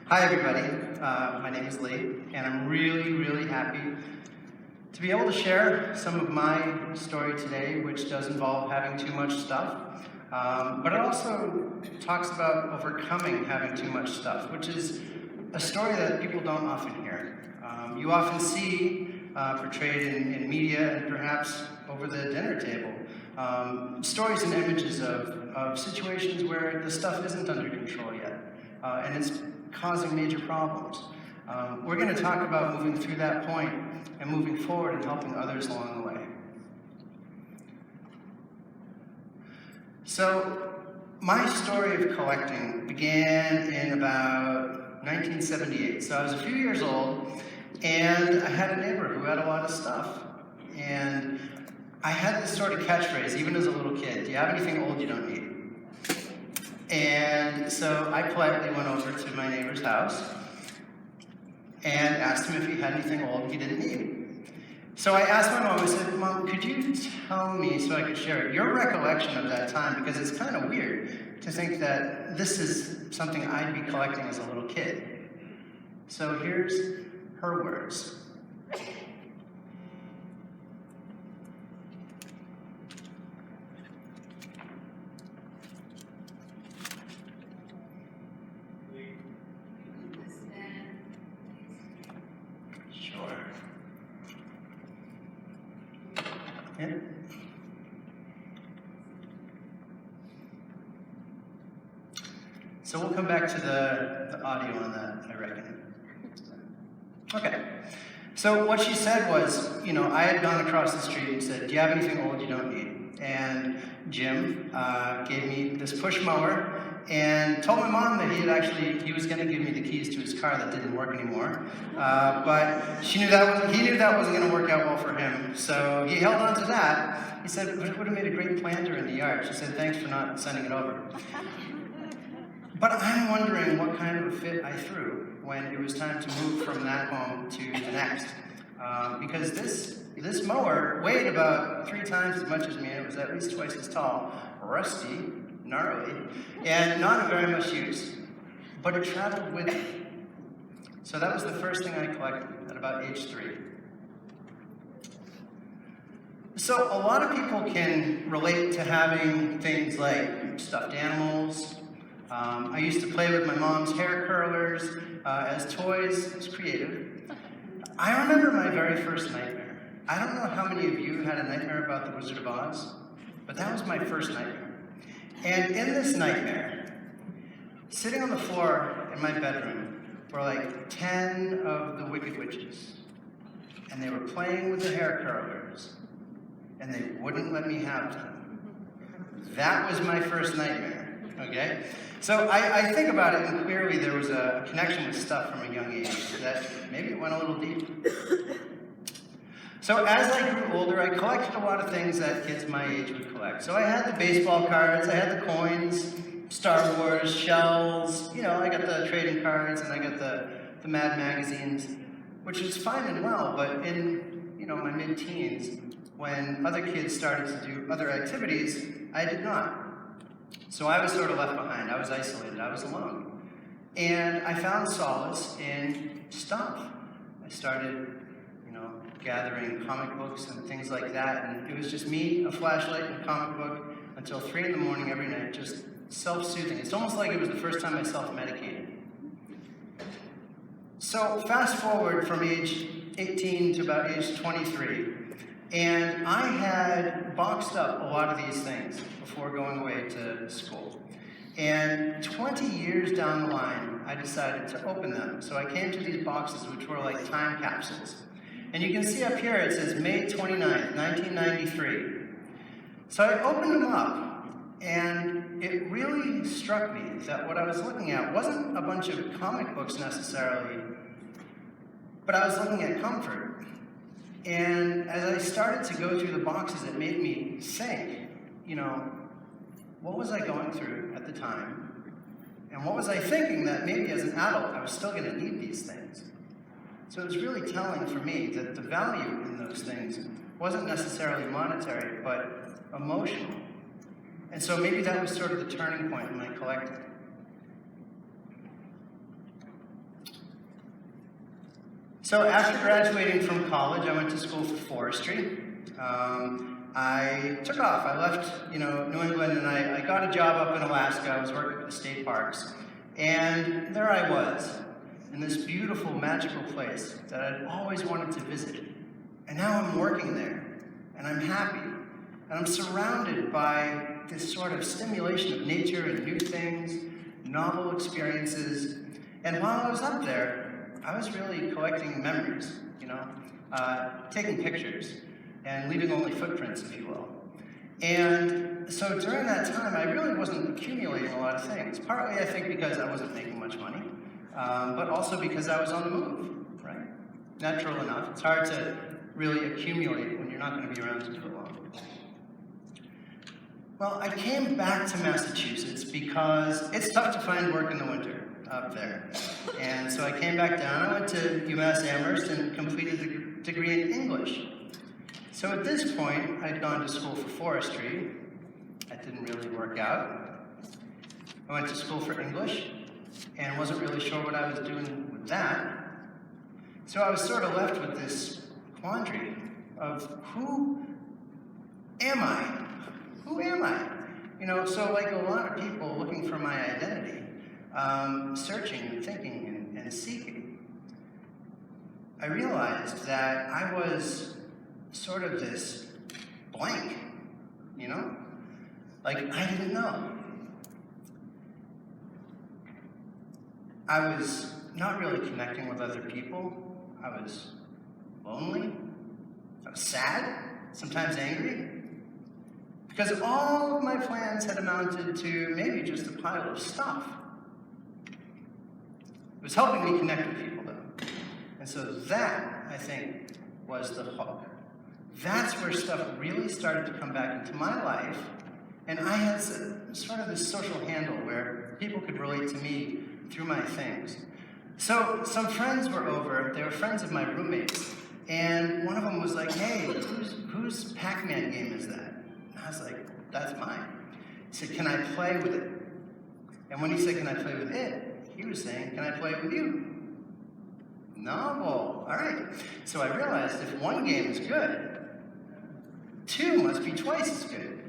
Hi everybody, my name is Lee, and I'm really happy to be able to share some of my story today, which does involve having too much stuff, but it also talks about overcoming having too much stuff, which is a story that people don't often hear. You often see portrayed in media and perhaps over the dinner table, stories and images of situations where the stuff isn't under control yet, and it's causing major problems. We're going to talk about moving through that point and moving forward and helping others along the way. So, my story of collecting began in about 1978. So I was a few years old, and I had a neighbor who had a lot of stuff. And I had this sort of catchphrase, even as a little kid: do you have anything old you don't need? And so I politely went over to my neighbor's house and asked him if he had anything old he didn't need. So I asked my mom, I said, "Mom, could you tell me, so I could share it, your recollection of that time? Because it's kind of weird to think that this is something I'd be collecting as a little kid." So here's her words. Sure. Yeah. So we'll come back to the audio on that, I reckon. Okay. So what she said was, I had gone across the street and said, "Do you have anything old you don't need?" And Jim gave me this push mower and told my mom that he was going to give me the keys to his car that didn't work anymore. But he knew that wasn't going to work out well for him. So he held on to that. He said, "It would have made a great planter in the yard." She said, "Thanks for not sending it over." But I'm wondering what kind of a fit I threw when it was time to move from that home to the next. Because this mower weighed about 3 times as much as me, and it was at least twice as tall, rusty, gnarly, and not of very much use. But it traveled with me. So that was the first thing I collected at about age 3. So a lot of people can relate to having things like stuffed animals. I used to play with my mom's hair curlers as toys. It was creative. I remember my very first nightmare. I don't know how many of you had a nightmare about the Wizard of Oz, but that was my first nightmare. And in this nightmare, sitting on the floor in my bedroom were like 10 of the Wicked Witches. And they were playing with the hair curlers, and they wouldn't let me have them. That was my first nightmare, okay? So I think about it, and clearly there was a connection with stuff from a young age that maybe it went a little deep. So as I grew older, I collected a lot of things that kids my age would collect. So I had the baseball cards, I had the coins, Star Wars, shells, I got the trading cards, and I got the Mad magazines, which is fine and well, but in my mid-teens, when other kids started to do other activities, I did not. So I was sort of left behind. I was isolated. I was alone. And I found solace in stuff. I started, gathering comic books and things like that. And it was just me, a flashlight, and a comic book until 3 in the morning every night, just self-soothing. It's almost like it was the first time I self-medicated. So fast forward from age 18 to about age 23. And I had boxed up a lot of these things before going away to school. And 20 years down the line, I decided to open them. So I came to these boxes, which were like time capsules. And you can see up here, it says May 29th, 1993. So I opened them up, and it really struck me that what I was looking at wasn't a bunch of comic books necessarily, but I was looking at comfort. And as I started to go through the boxes, it made me think, what was I going through at the time? And what was I thinking that maybe as an adult, I was still going to need these things? So it was really telling for me that the value in those things wasn't necessarily monetary, but emotional. And so maybe that was sort of the turning point in my collecting. So after graduating from college, I went to school for forestry. I took off. I left, New England, and I got a job up in Alaska. I was working at the state parks. And there I was, in this beautiful, magical place that I'd always wanted to visit. And now I'm working there, and I'm happy. And I'm surrounded by this sort of stimulation of nature and new things, novel experiences. And while I was up there, I was really collecting memories, taking pictures and leaving only footprints, if you will. And so during that time, I really wasn't accumulating a lot of things. Partly, I think, because I wasn't making much money, but also because I was on the move, right? Natural enough. It's hard to really accumulate when you're not going to be around to do it long. Well, I came back to Massachusetts because it's tough to find work in the winter up there. And so I came back down. I went to UMass Amherst and completed a degree in English. So at this point, I'd gone to school for forestry. That didn't really work out. I went to school for English and wasn't really sure what I was doing with that. So I was sort of left with this quandary of who am I? Who am I? So like a lot of people looking for my identity, searching and thinking and seeking, I realized that I was sort of this blank, like I didn't know. I was not really connecting with other people. I was lonely. I was sad, sometimes angry, because all of my plans had amounted to maybe just a pile of stuff. It was helping me connect with people, though. And so that, I think, was the hook. That's where stuff really started to come back into my life, and I had sort of this social handle where people could relate to me through my things. So some friends were over. They were friends of my roommates, and one of them was like, "Hey, whose Pac-Man game is that?" And I was like, "That's mine." He said, "Can I play with it?" And when he said, "Can I play with it?" he was saying, "Can I play with you?" No, well, all right. So I realized if one game is good, 2 must be twice as good.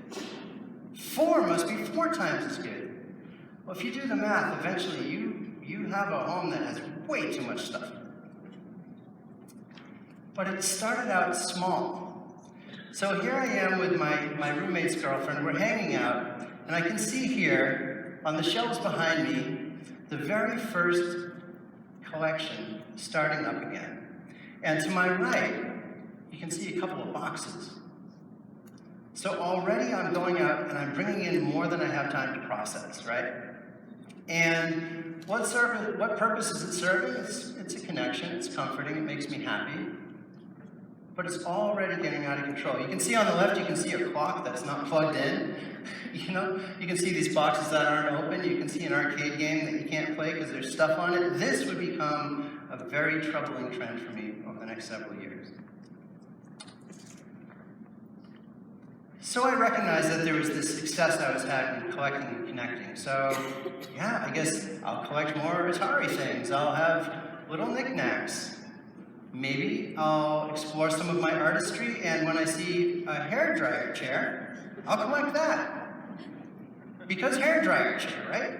4 must be 4 times as good. Well, if you do the math, eventually you have a home that has way too much stuff. But it started out small. So here I am with my roommate's girlfriend. We're hanging out, and I can see here on the shelves behind me the very first collection starting up again. And to my right, you can see a couple of boxes. So already I'm going out and I'm bringing in more than I have time to process, right? And what purpose is it serving? It's a connection, it's comforting, it makes me happy. But it's already getting out of control. You can see on the left, you can see a clock that's not plugged in. You can see these boxes that aren't open. You can see an arcade game that you can't play because there's stuff on it. This would become a very troubling trend for me over the next several years. So I recognized that there was this success I was having in collecting and connecting. So, yeah, I guess I'll collect more Atari things. I'll have little knickknacks. Maybe I'll explore some of my artistry, and when I see a hairdryer chair, I'll collect that. Because hairdryer chair, right?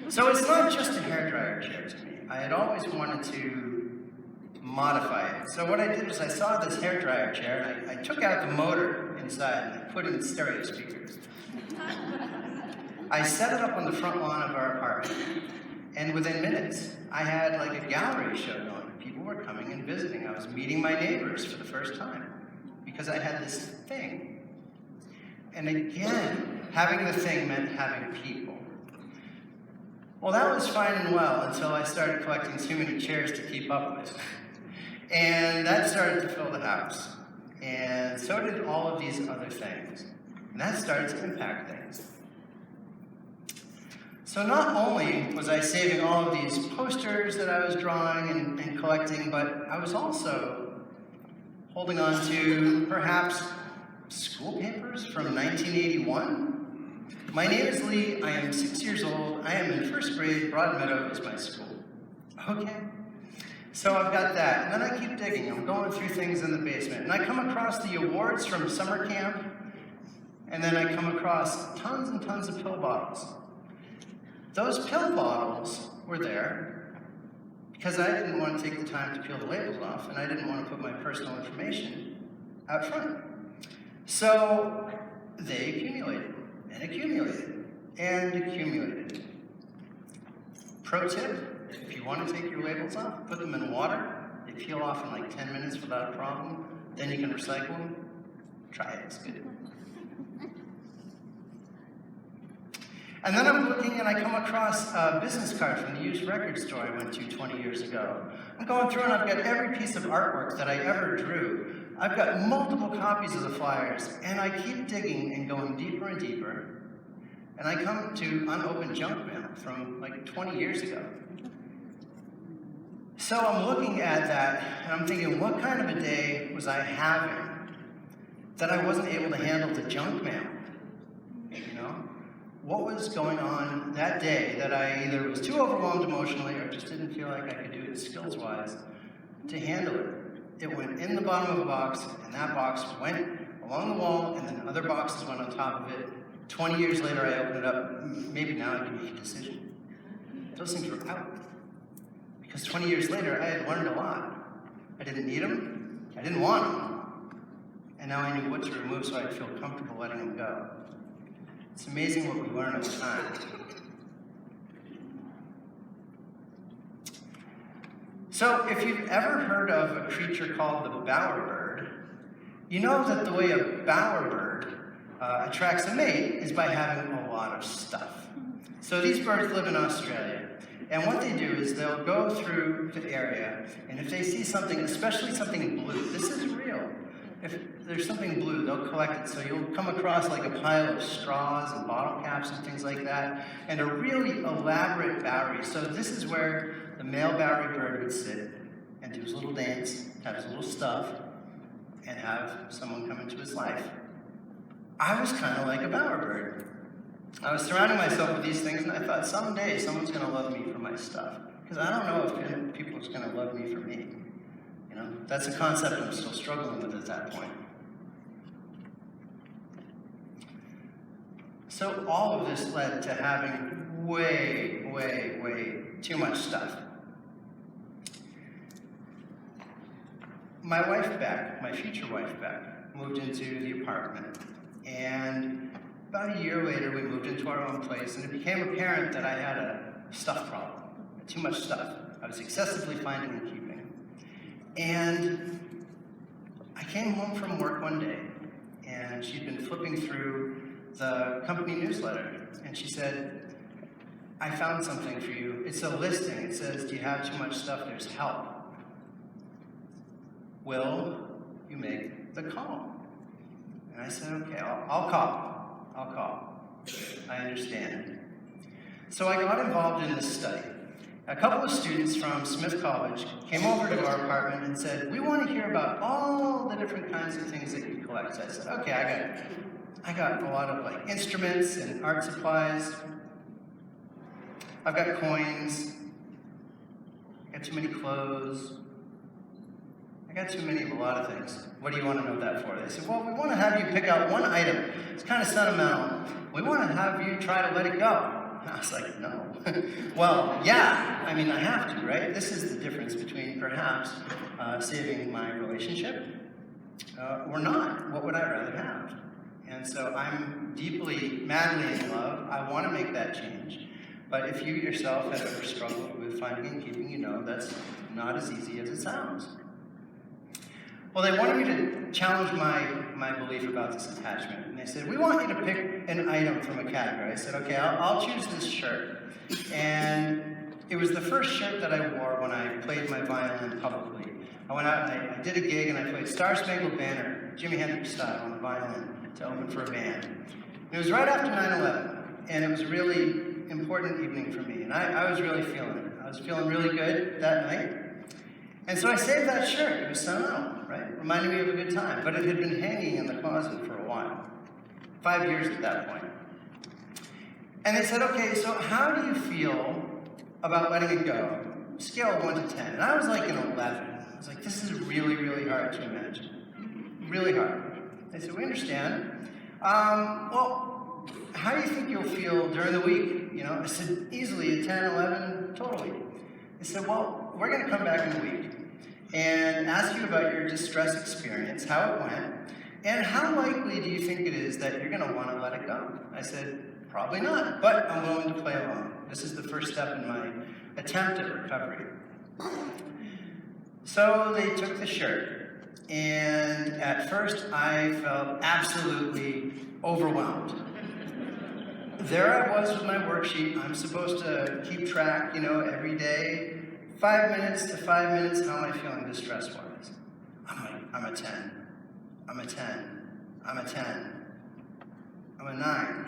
So it's not just a hairdryer chair to me. I had always wanted to modify it. So what I did was I saw this hairdryer chair, and I took out the motor inside, and I put in stereo speakers. I set it up on the front lawn of our apartment, and within minutes, I had like a gallery show going. People were coming and visiting. I was meeting my neighbors for the first time because I had this thing. And again, having the thing meant having people. Well, that was fine and well until I started collecting too many chairs to keep up with. And that started to fill the house. And so did all of these other things. And that started to impact things. So not only was I saving all of these posters that I was drawing and collecting, but I was also holding on to perhaps school papers from 1981. My name is Lee, I am 6 years old, I am in first grade, Broadmeadow is my school. Okay. So I've got that, and then I keep digging. I'm going through things in the basement, and I come across the awards from summer camp, and then I come across tons and tons of pill bottles. Those pill bottles were there because I didn't want to take the time to peel the labels off, and I didn't want to put my personal information out front. So they accumulated, and accumulated, and accumulated. Pro tip, if you want to take your labels off, put them in water. They peel off in like 10 minutes without a problem. Then you can recycle them. Try it, it's good. And then I'm looking and I come across a business card from the used record store I went to 20 years ago. I'm going through and I've got every piece of artwork that I ever drew. I've got multiple copies of the flyers, and I keep digging and going deeper and deeper. And I come to unopened junk mail from like 20 years ago. So I'm looking at that, and I'm thinking, what kind of a day was I having that I wasn't able to handle the junk mail? You know? What was going on that day that I either was too overwhelmed emotionally or just didn't feel like I could do it skills-wise to handle it? It went in the bottom of a box, and that box went along the wall, and then other boxes went on top of it. 20 years later, I opened it up. Maybe now I can make a decision. Those things were out. Because 20 years later, I had learned a lot. I didn't need them. I didn't want them. And now I knew what to remove so I'd feel comfortable letting them go. It's amazing what we learn over time. So if you've ever heard of a creature called the bowerbird, you know that the way a bowerbird attracts a mate is by having a lot of stuff. So these birds live in Australia, and what they do is they'll go through the area, and if they see something, especially something blue, this is real. If there's something blue, they'll collect it. So you'll come across like a pile of straws and bottle caps and things like that, and a really elaborate bowery. So this is where the male bowery bird would sit and do his little dance, have his little stuff, and have someone come into his life. I was kind of like a bowerbird. I was surrounding myself with these things, and I thought someday someone's going to love me for my stuff. Because I don't know if people are going to love me for me. You know, that's a concept I'm still struggling with at that point. So all of this led to having way, way, way too much stuff. My wife Beck, my future wife Beck, moved into the apartment, and about a year later we moved into our own place, and it became apparent that I had a stuff problem, too much stuff. I was excessively finding and keeping. And I came home from work one day, and she'd been flipping through the company newsletter, and she said, I found something for you. It's a listing. It says, do you have too much stuff? There's help. Will you make the call? And I said, okay, I'll call. I'll call. I understand. So I got involved in this study. A couple of students from Smith College came over to our apartment and said, we want to hear about all the different kinds of things that you collect. So I said, okay, I got a lot of like instruments and art supplies. I've got coins. I got too many clothes. I got too many of a lot of things. What do you want to know that for? They said, well, we want to have you pick out one item. It's kind of sentimental. We want to have you try to let it go. And I was like, no. Well, yeah, I mean, I have to, right? This is the difference between perhaps saving my relationship or not. What would I rather have? And so I'm deeply, madly in love. I want to make that change. But if you yourself have ever struggled with finding and keeping, you know that's not as easy as it sounds. Well, they wanted me to challenge my belief about this attachment. And they said, we want you to pick an item from a category. I said, okay, I'll choose this shirt. And it was the first shirt that I wore when I played my violin publicly. I went out and I did a gig and I played Star Spangled Banner, Jimi Hendrix style, on the violin to open for a band. And it was right after 9/11, and it was a really important evening for me. And I was really feeling it. I was feeling really good that night. And so I saved that shirt. It was sentimental, right? Reminded me of a good time. But it had been hanging in the closet for a while. 5 years at that point. And they said, okay, so how do you feel about letting it go scale of 1 to 10. And I was like an 11. I was like, this is really, really hard to imagine. Really hard. They said, we understand. Well, how do you think you'll feel during the week? I said, easily a 10, 11, totally. They said, well, we're going to come back in a week and ask you about your distress experience, how it went, and how likely do you think it is that you're going to want to let it go? I said, probably not, but I'm willing to play along. This is the first step in my attempt at recovery. So they took the shirt, and at first I felt absolutely overwhelmed. There I was with my worksheet. I'm supposed to keep track, every day, 5 minutes to 5 minutes, how am I feeling distress-wise? I'm a 10. I'm a 10. I'm a 10. I'm a 9.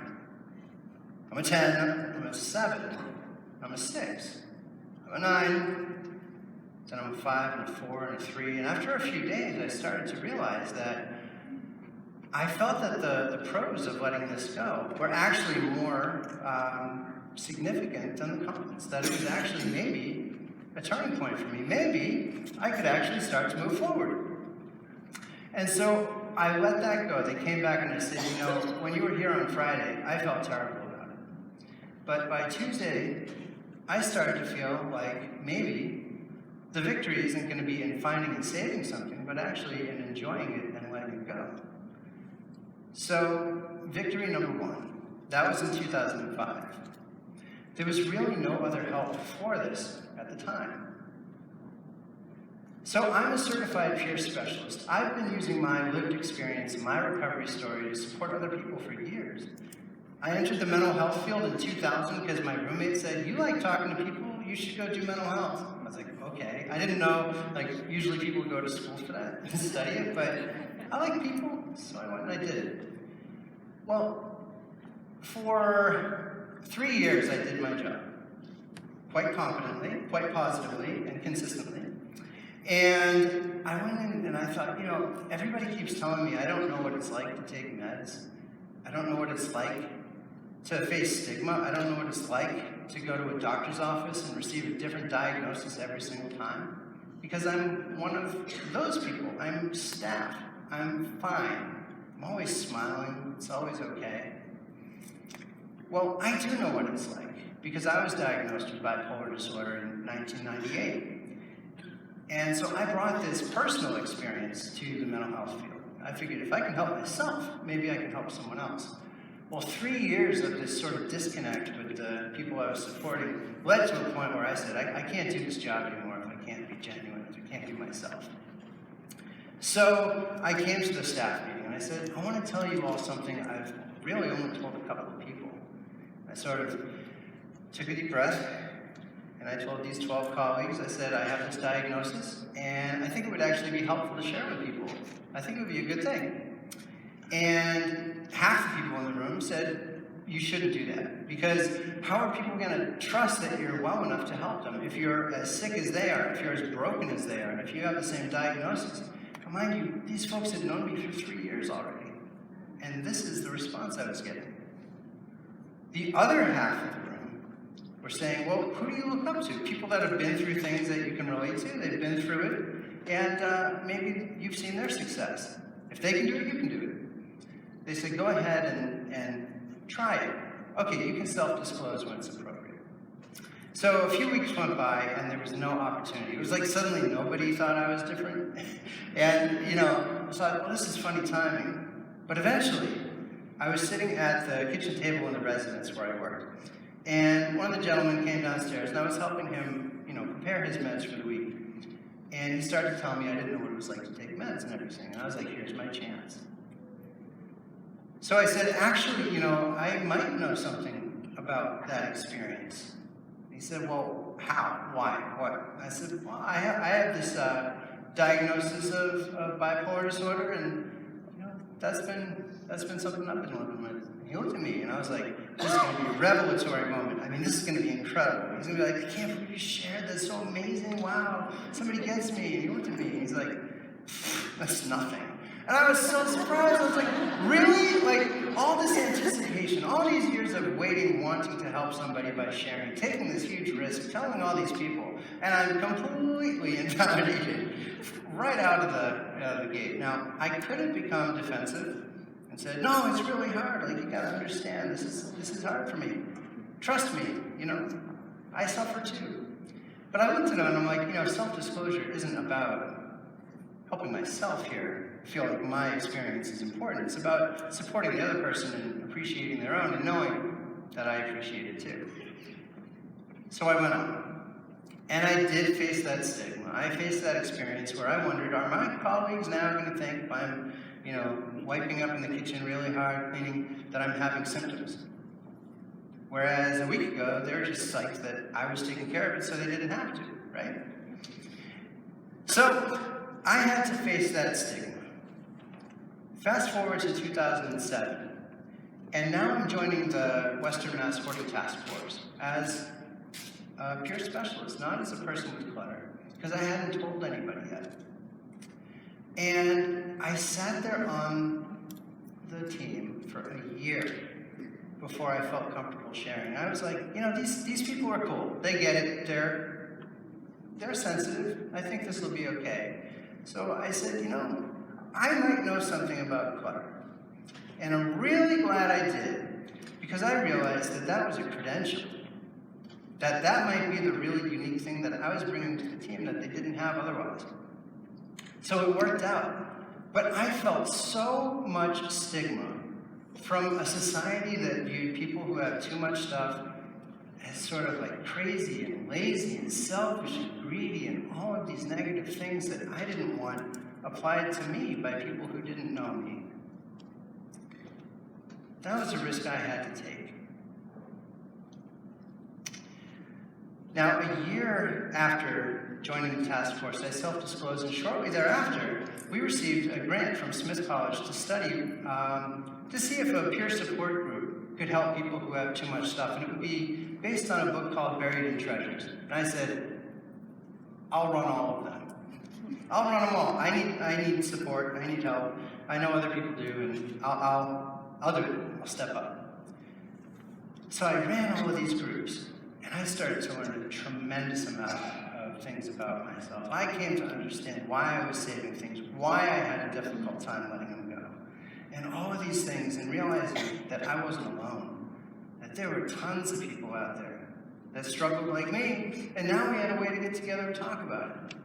I'm a 10. I'm a 7. I'm a 6. I'm a 9. Then I'm a 5 and a 4 and a 3. And after a few days, I started to realize that I felt that the pros of letting this go were actually more significant than the cons. That it was actually maybe a turning point for me. Maybe I could actually start to move forward. And so I let that go. They came back and I said, when you were here on Friday, I felt terrible about it. But by Tuesday, I started to feel like maybe the victory isn't going to be in finding and saving something, but actually in enjoying it and letting it go. So, victory number 1, that was in 2005. There was really no other help for this at the time. So I'm a certified peer specialist. I've been using my lived experience and my recovery story to support other people for years. I entered the mental health field in 2000 because my roommate said, you like talking to people, you should go do mental health. I was like, okay. I didn't know, usually people go to school for that and study it, but I like people, so I went and I did it. Well, for 3 years I did my job, quite competently, quite positively, and consistently. And I went in and I thought, everybody keeps telling me I don't know what it's like to take meds. I don't know what it's like to face stigma. I don't know what it's like to go to a doctor's office and receive a different diagnosis every single time. Because I'm one of those people. I'm staff. I'm fine. I'm always smiling. It's always okay. Well, I do know what it's like because I was diagnosed with bipolar disorder in 1998. And so I brought this personal experience to the mental health field. I figured if I can help myself, maybe I can help someone else. Well, 3 years of this sort of disconnect with the people I was supporting led to a point where I said, I can't do this job anymore if I can't be genuine, if I can't be myself. So I came to the staff meeting and I said, I want to tell you all something I've really only told a couple of people. I sort of took a deep breath and I told these 12 colleagues, I said, I have this diagnosis and I think it would actually be helpful to share with people. I think it would be a good thing. And half the people in the room said, you shouldn't do that. Because how are people going to trust that you're well enough to help them if you're as sick as they are, if you're as broken as they are, and if you have the same diagnosis? But mind you, these folks had known me for 3 years already. And this is the response I was getting. The other half of the room were saying, well, who do you look up to? People that have been through things that you can relate to, they've been through it, and maybe you've seen their success. If they can do it, you can do it. They said, go ahead and try it. Okay, you can self-disclose when it's appropriate. So a few weeks went by and there was no opportunity. It was like suddenly nobody thought I was different. And, I thought, well, this is funny timing. But eventually, I was sitting at the kitchen table in the residence where I worked. And one of the gentlemen came downstairs and I was helping him, prepare his meds for the week. And he started telling me I didn't know what it was like to take meds and everything. And I was like, here's my chance. So I said, actually, I might know something about that experience. He said, well, how? Why? What? I said, well, I have this diagnosis of bipolar disorder, and that's been something I've been living with. And he looked at me, and I was like, this is going to be a revelatory moment. I mean, this is going to be incredible. He's going to be like, I can't believe you shared. That's so amazing. Wow, somebody gets me. And he looked at me, and he's like, that's nothing. And I was so surprised. I was like, really? Like, all this anticipation, all these years of waiting, wanting to help somebody by sharing, taking this huge risk, telling all these people, and I'm completely invalidated right out of the gate. Now, I could have become defensive and said, no, it's really hard. Like, you gotta understand, this is hard for me. Trust me, I suffer too. But I looked at it and I'm like, self-disclosure isn't about helping myself here feel like my experience is important. It's about supporting the other person and appreciating their own and knowing that I appreciate it too. So I went on. And I did face that stigma. I faced that experience where I wondered, are my colleagues now going to think if I'm, wiping up in the kitchen really hard, cleaning, that I'm having symptoms? Whereas a week ago, they were just psyched that I was taking care of it so they didn't have to, right? So I had to face that stigma. Fast forward to 2007, and now I'm joining the Western Mass Hoarding Task Force as a peer specialist, not as a person with clutter, because I hadn't told anybody yet. And I sat there on the team for a year before I felt comfortable sharing. I was like, these people are cool. They get it. They're sensitive. I think this will be okay. So I said, I might know something about clutter. And I'm really glad I did, because I realized that was a credential. That might be the really unique thing that I was bringing to the team that they didn't have otherwise. So it worked out. But I felt so much stigma from a society that viewed people who have too much stuff as sort of like crazy and lazy and selfish and greedy and all of these negative things that I didn't want applied to me by people who didn't know me. That was a risk I had to take. Now, a year after joining the task force, I self-disclosed, and shortly thereafter, we received a grant from Smith College to study, to see if a peer support group could help people who have too much stuff, and it would be based on a book called Buried in Treasures. And I said, I'll run all of them. I'll run them all. I need support. I need help. I know other people do, and I'll do it. I'll step up. So I ran all of these groups, and I started to learn a tremendous amount of things about myself. I came to understand why I was saving things, why I had a difficult time letting them go, and all of these things, and realizing that I wasn't alone, that there were tons of people out there that struggled like me, and now we had a way to get together and talk about it.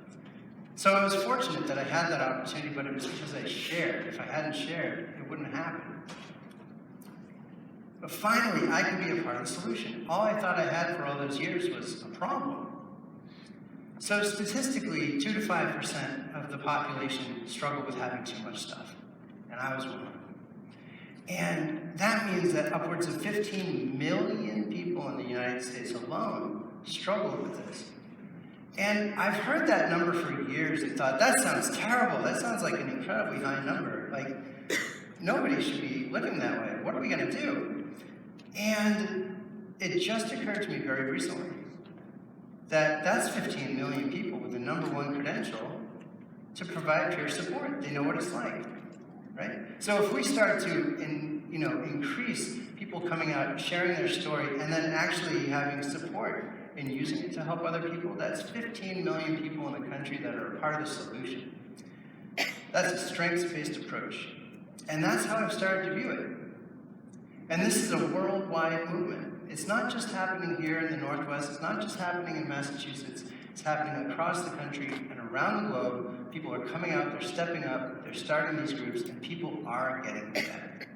So I was fortunate that I had that opportunity, but it was because I shared. If I hadn't shared, it wouldn't happen. But finally, I could be a part of the solution. All I thought I had for all those years was a problem. So statistically, 2 to 5% of the population struggle with having too much stuff. And I was one of them. And that means that upwards of 15 million people in the United States alone struggle with this. And I've heard that number for years and thought, that sounds terrible. That sounds like an incredibly high number. Like, nobody should be living that way. What are we going to do? And it just occurred to me very recently that that's 15 million people with the #1 credential to provide peer support. They know what it's like, right? So if we start to increase people coming out, sharing their story, and then actually having support and using it to help other people, that's 15 million people in the country that are a part of the solution. That's a strengths-based approach. And that's how I've started to view it. And this is a worldwide movement. It's not just happening here in the Northwest. It's not just happening in Massachusetts. It's happening across the country and around the globe. People are coming out, they're stepping up, they're starting these groups, and people are getting better.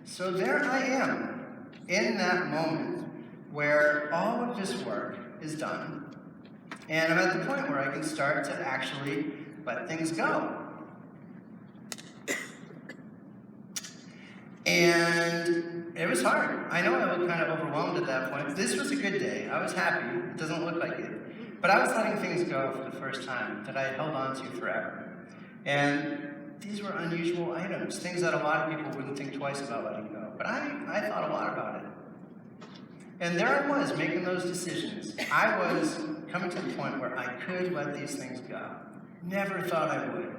So there I am, in that moment where all of this work is done, and I'm at the point where I can start to actually let things go. And it was hard. I know I looked kind of overwhelmed at that point. This was a good day. I was happy. It doesn't look like it. But I was letting things go for the first time that I held on to forever. And these were unusual items, things that a lot of people wouldn't think twice about letting go. But I thought a lot about it. And there I was, making those decisions. I was coming to the point where I could let these things go. Never thought I would.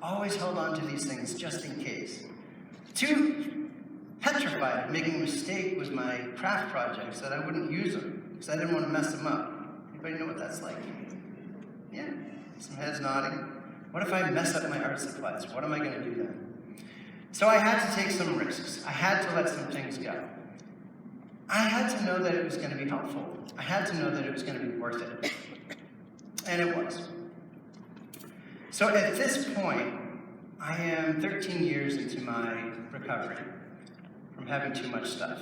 Always held on to these things just in case. Too petrified of making a mistake with my craft projects that I wouldn't use them because I didn't want to mess them up. Anybody know what that's like? Yeah, some heads nodding. What if I mess up my art supplies? What am I going to do then? So I had to take some risks. I had to let some things go. I had to know that it was going to be helpful. I had to know that it was going to be worth it. And it was. So at this point, I am 13 years into my recovery from having too much stuff.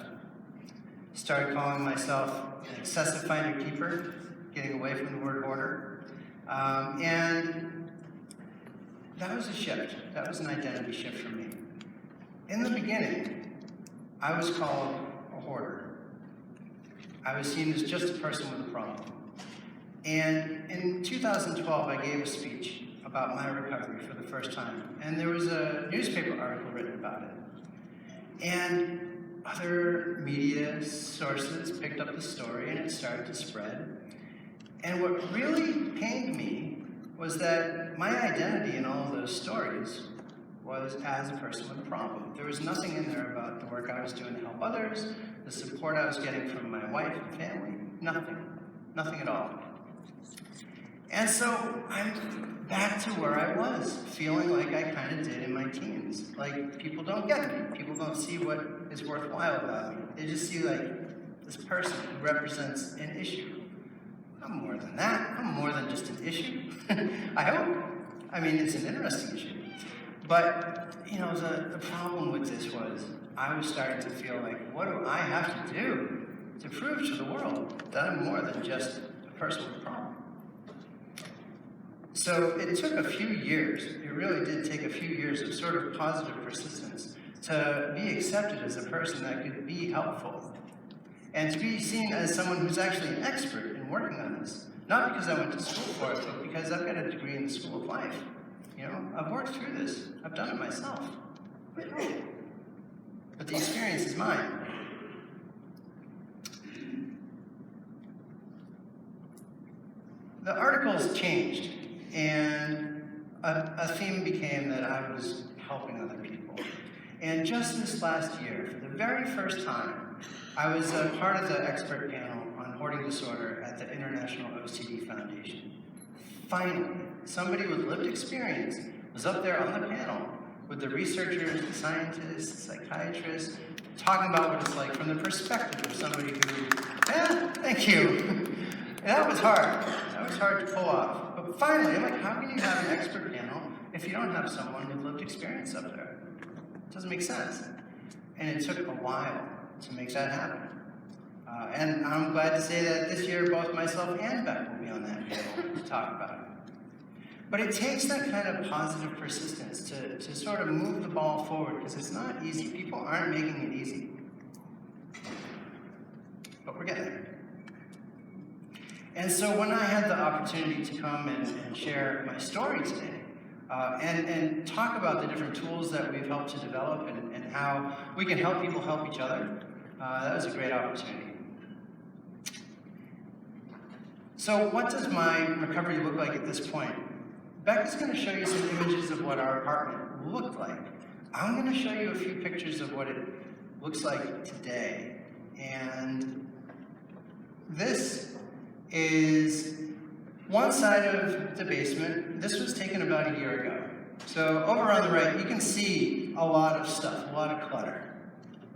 Started calling myself an excessive finder keeper, getting away from the word hoarder. And that was a shift. That was an identity shift for me. In the beginning, I was called a hoarder. I was seen as just a person with a problem. And in 2012, I gave a speech about my recovery for the first time. And there was a newspaper article written about it. And other media sources picked up the story and it started to spread. And what really pained me was that my identity in all of those stories was as a person with a problem. There was nothing in there about the work I was doing to help others, the support I was getting from my wife and family, nothing. Nothing at all. And so I'm back to where I was, feeling like I kind of did in my teens. Like, people don't get me. People don't see what is worthwhile about me. They just see, like, this person who represents an issue. I'm more than that. I'm more than just an issue. I hope. I mean, it's an interesting issue. But, you know, the problem with this was I was starting to feel like, what do I have to do to prove to the world that I'm more than just a person with a problem? So it took a few years, it really did take a few years of sort of positive persistence to be accepted as a person that could be helpful and to be seen as someone who's actually an expert in working on this. Not because I went to school for it, but because I've got a degree in the School of Life. You know, I've worked through this. I've done it myself. But the experience is mine. The articles changed, and a theme became that I was helping other people. And just this last year, for the very first time, I was a part of the expert panel on hoarding disorder at the International OCD Foundation. Finally, somebody with lived experience was up there on the panel with the researchers, the scientists, the psychiatrists, talking about what it's like from the perspective of somebody who, thank you. And that was hard. That was hard to pull off. But finally, I'm like, how can you have an expert panel if you don't have someone with lived experience up there? It doesn't make sense. And it took a while to make that happen. And I'm glad to say that this year, both myself and Beck will be on that panel to talk about it. But it takes that kind of positive persistence to sort of move the ball forward, because it's not easy. People aren't making it easy. But we're getting there. And so when I had the opportunity to come and share my story today, and talk about the different tools that we've helped to develop and how we can help people help each other, that was a great opportunity. So what does my recovery look like at this point? Becca's going to show you some images of what our apartment looked like. I'm going to show you a few pictures of what it looks like today. And this is one side of the basement. This was taken about a year ago. So over on the right, you can see a lot of stuff, a lot of clutter.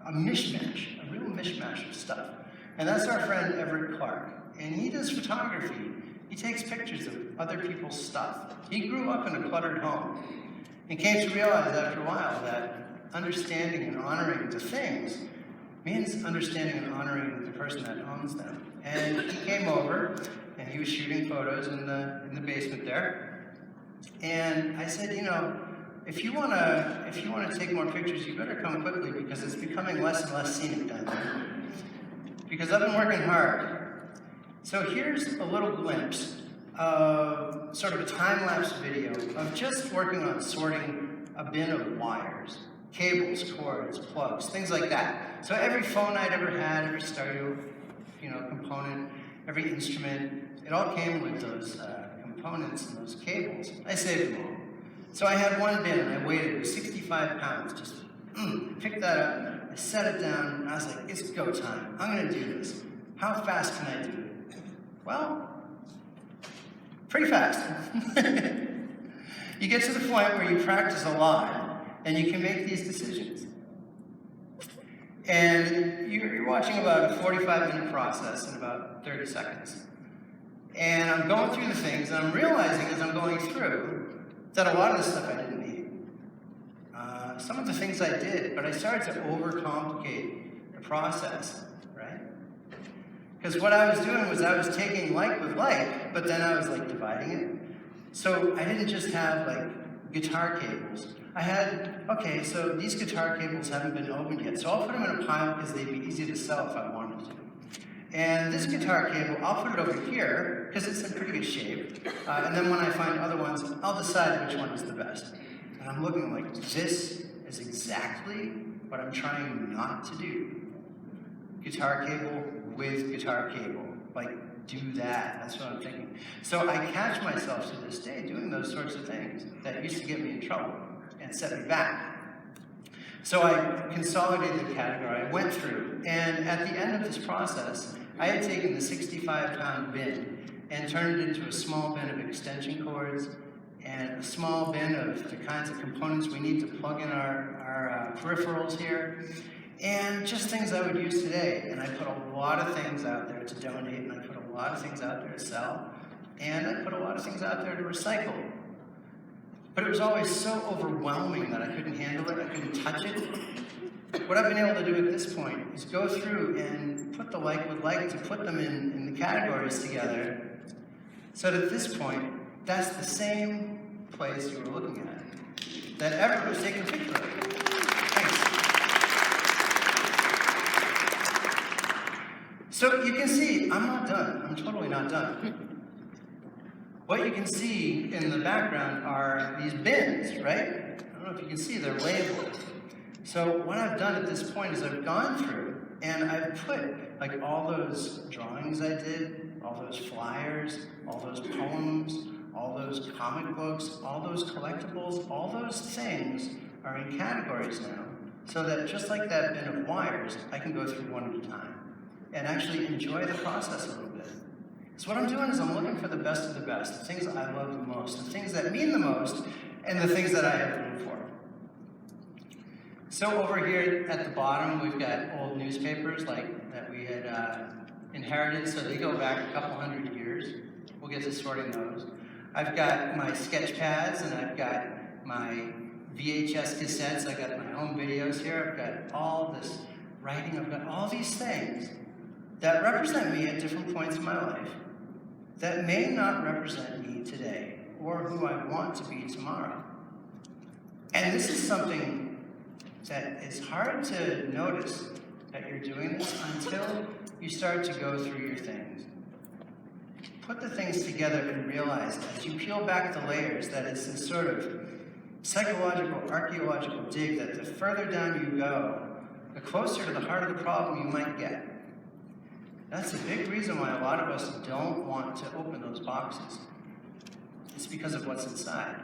A mishmash, a real mishmash of stuff. And that's our friend Everett Clark. And he does photography. He takes pictures of other people's stuff. He grew up in a cluttered home and came to realize after a while that understanding and honoring the things means understanding and honoring the person that owns them. And he came over and he was shooting photos in the basement there. And I said, you know, if you wanna take more pictures, you better come quickly, because it's becoming less and less scenic down there. Because I've been working hard. So here's a little glimpse of sort of a time-lapse video of just working on sorting a bin of wires, cables, cords, plugs, things like that. So every phone I'd ever had, every stereo component, every instrument, it all came with those components and those cables. I saved them all. So I had one bin, and I weighed it. It was 65 pounds. Just picked that up, I set it down, and I was like, it's go time. I'm going to do this. How fast can I do it? Well, pretty fast. You get to the point where you practice a lot, and you can make these decisions. And you're watching about a 45-minute process in about 30 seconds. And I'm going through the things, and I'm realizing as I'm going through that a lot of the stuff I didn't need. Some of the things I did, but I started to overcomplicate the process, right? Because what I was doing was I was taking like with like, but then I was like dividing it. So I didn't just have like guitar cables. I had, okay, so these guitar cables haven't been opened yet, so I'll put them in a pile because they'd be easy to sell if I wanted to. And this guitar cable, I'll put it over here because it's in pretty good shape. And then when I find other ones, I'll decide which one is the best. And I'm looking like, this is exactly what I'm trying not to do. Guitar cable with guitar cable. Like, do that. That's what I'm thinking. So I catch myself to this day doing those sorts of things that used to get me in trouble and set me back. So I consolidated the category, I went through, and at the end of this process, I had taken the 65-pound bin and turned it into a small bin of extension cords and a small bin of the kinds of components we need to plug in our peripherals here, and just things I would use today. And I put a lot of things out there to donate, and I put a lot of things out there to sell, and I put a lot of things out there to recycle. But it was always so overwhelming that I couldn't handle it, I couldn't touch it. What I've been able to do at this point is go through and put the like with like to put them in the categories together, so that at this point, that's the same place you were looking at, that Everett was taking a picture of. Thanks. So you can see, I'm not done. I'm totally not done. What you can see in the background are these bins, right? I don't know if you can see, they're labeled. So what I've done at this point is I've gone through and I've put like all those drawings I did, all those flyers, all those poems, all those comic books, all those collectibles, all those things are in categories now, so that just like that bin of wires, I can go through one at a time and actually enjoy the process a little bit. So what I'm doing is I'm looking for the best of the best, the things I love the most, the things that mean the most, and the things that I have room for. So over here at the bottom, we've got old newspapers like that we had inherited, so they go back a couple hundred years. We'll get to sorting those. I've got my sketch pads, and I've got my VHS cassettes. I've got my home videos here. I've got all this writing. I've got all these things that represent me at different points in my life that may not represent me today or who I want to be tomorrow. And this is something that is hard to notice that you're doing this until you start to go through your things. Put the things together and realize as you peel back the layers that it's this sort of psychological, archaeological dig that the further down you go, the closer to the heart of the problem you might get. That's a big reason why a lot of us don't want to open those boxes. It's because of what's inside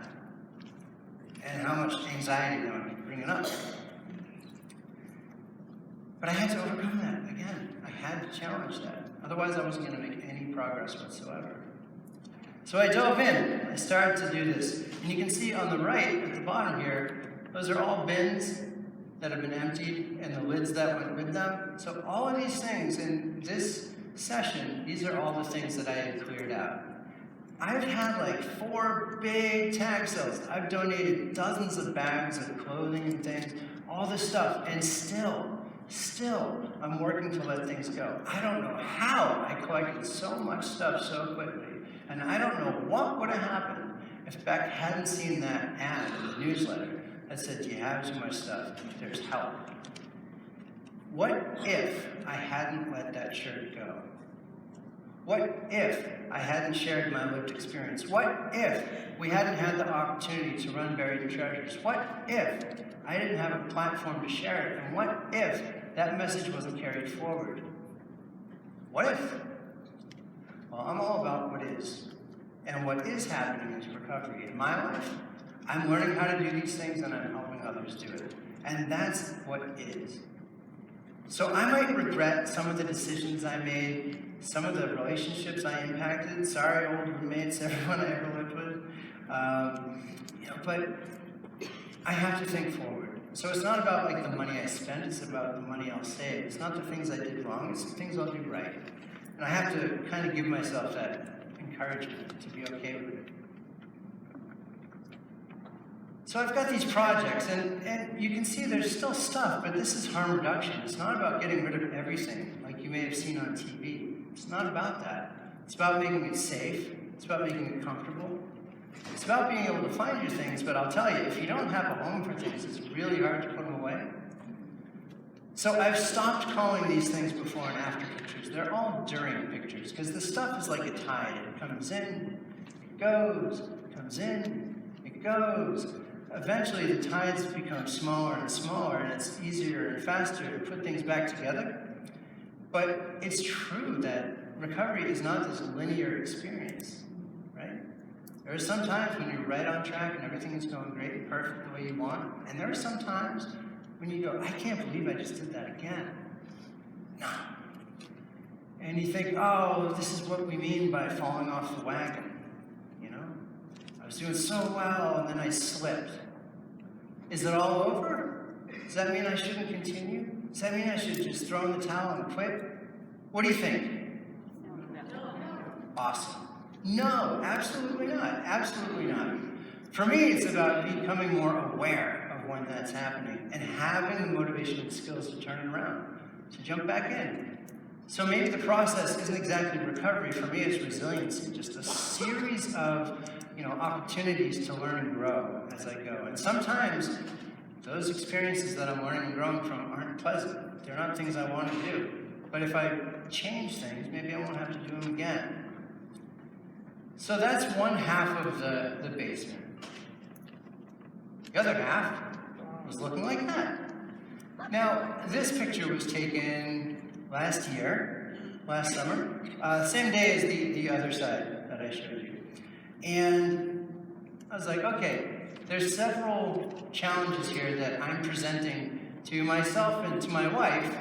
and how much anxiety they might be bringing up. But I had to overcome that again. I had to challenge that. Otherwise, I wasn't going to make any progress whatsoever. So I dove in. I started to do this. And you can see on the right, at the bottom here, those are all bins that have been emptied and the lids that went with them. So all of these things in this session, these are all the things that I had cleared out. I've had like 4 big tag sales. I've donated dozens of bags of clothing and things, all this stuff, and still, I'm working to let things go. I don't know how I collected so much stuff so quickly, and I don't know what would have happened if Beck hadn't seen that ad in the newsletter that said, do you have too much stuff? There's help. What if I hadn't let that shirt go? What if I hadn't shared my lived experience? What if we hadn't had the opportunity to run Buried Treasures? What if I didn't have a platform to share it? And what if that message wasn't carried forward? What if? Well, I'm all about what is. And what is happening is recovery. In my life, I'm learning how to do these things and I'm helping others do it. And that's what is. So I might regret some of the decisions I made, some of the relationships I impacted. Sorry, old roommates, everyone I ever lived with. But I have to think forward. So it's not about like the money I spent, it's about the money I'll save. It's not the things I did wrong, it's the things I'll do right. And I have to kind of give myself that encouragement to be okay with it. So I've got these projects, and you can see there's still stuff, but this is harm reduction. It's not about getting rid of everything, like you may have seen on TV. It's not about that. It's about making it safe. It's about making it comfortable. It's about being able to find your things, but I'll tell you, if you don't have a home for things, it's really hard to put them away. So I've stopped calling these things before and after pictures. They're all during pictures, because the stuff is like a tide. It comes in, it goes, it comes in, it goes. Eventually the tides become smaller and smaller, and it's easier and faster to put things back together. But it's true that recovery is not this linear experience, right? There are some times when you're right on track and everything is going great and perfect the way you want, and there are some times when you go, I can't believe I just did that again. No. And you think, oh, this is what we mean by falling off the wagon, I was doing so well, and then I slipped. Is it all over? Does that mean I shouldn't continue? Does that mean I should just throw in the towel and quit? What do you think? Awesome. No, absolutely not. Absolutely not. For me, it's about becoming more aware of when that's happening and having the motivation and skills to turn it around, to jump back in. So maybe the process isn't exactly recovery. For me, it's resiliency, just a series of opportunities to learn and grow as I go. And sometimes those experiences that I'm learning and growing from aren't pleasant. They're not things I want to do. But if I change things, maybe I won't have to do them again. So that's one half of the basement. The other half was looking like that. Now, this picture was taken last summer, same day as the other side that I showed you. And I was like, okay, there's several challenges here that I'm presenting to myself and to my wife.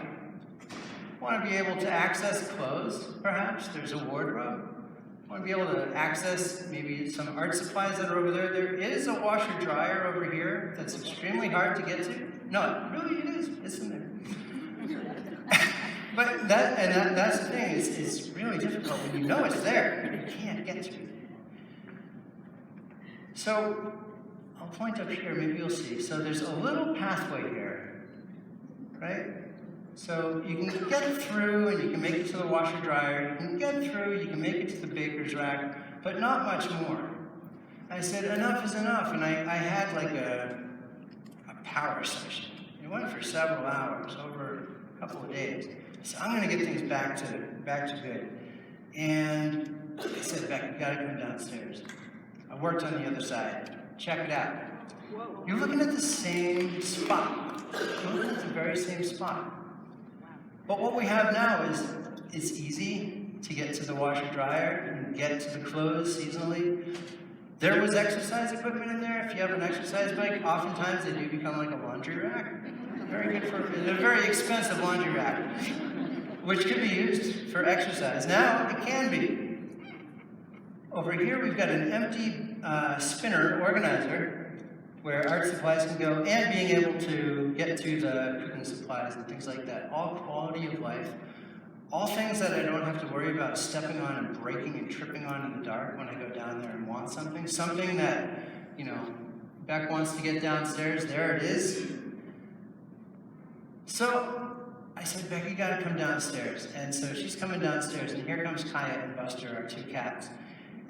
I want to be able to access clothes, perhaps. There's a wardrobe. I want to be able to access maybe some art supplies that are over there. There is a washer dryer over here that's extremely hard to get to. No, really it is. It's in there. But that's the thing. It's really difficult when you know it's there, but you can't get to it. So I'll point up here, maybe you'll see. So there's a little pathway here, right? So you can get through and you can make it to the washer dryer. You can get through, you can make it to the baker's rack, but not much more. I said, enough is enough. And I had like a power session. It went for several hours, over a couple of days. So I'm going to get things back to good. And I said, Beck, you got to come downstairs. I worked on the other side. Check it out. You're looking at the same spot. You're looking at the very same spot. But what we have now is it's easy to get to the washer dryer and get to the clothes seasonally. There was exercise equipment in there. If you have an exercise bike, oftentimes they do become like a laundry rack. Very good for a very expensive laundry rack, which could be used for exercise. Now it can be. Over here, we've got an empty spinner organizer where art supplies can go, and being able to get to the cooking supplies and things like that. All quality of life. All things that I don't have to worry about stepping on and breaking and tripping on in the dark when I go down there and want something. Something that, Beck wants to get downstairs. There it is. So I said, Beck, you gotta come downstairs. And so she's coming downstairs, and here comes Kaya and Buster, our two cats.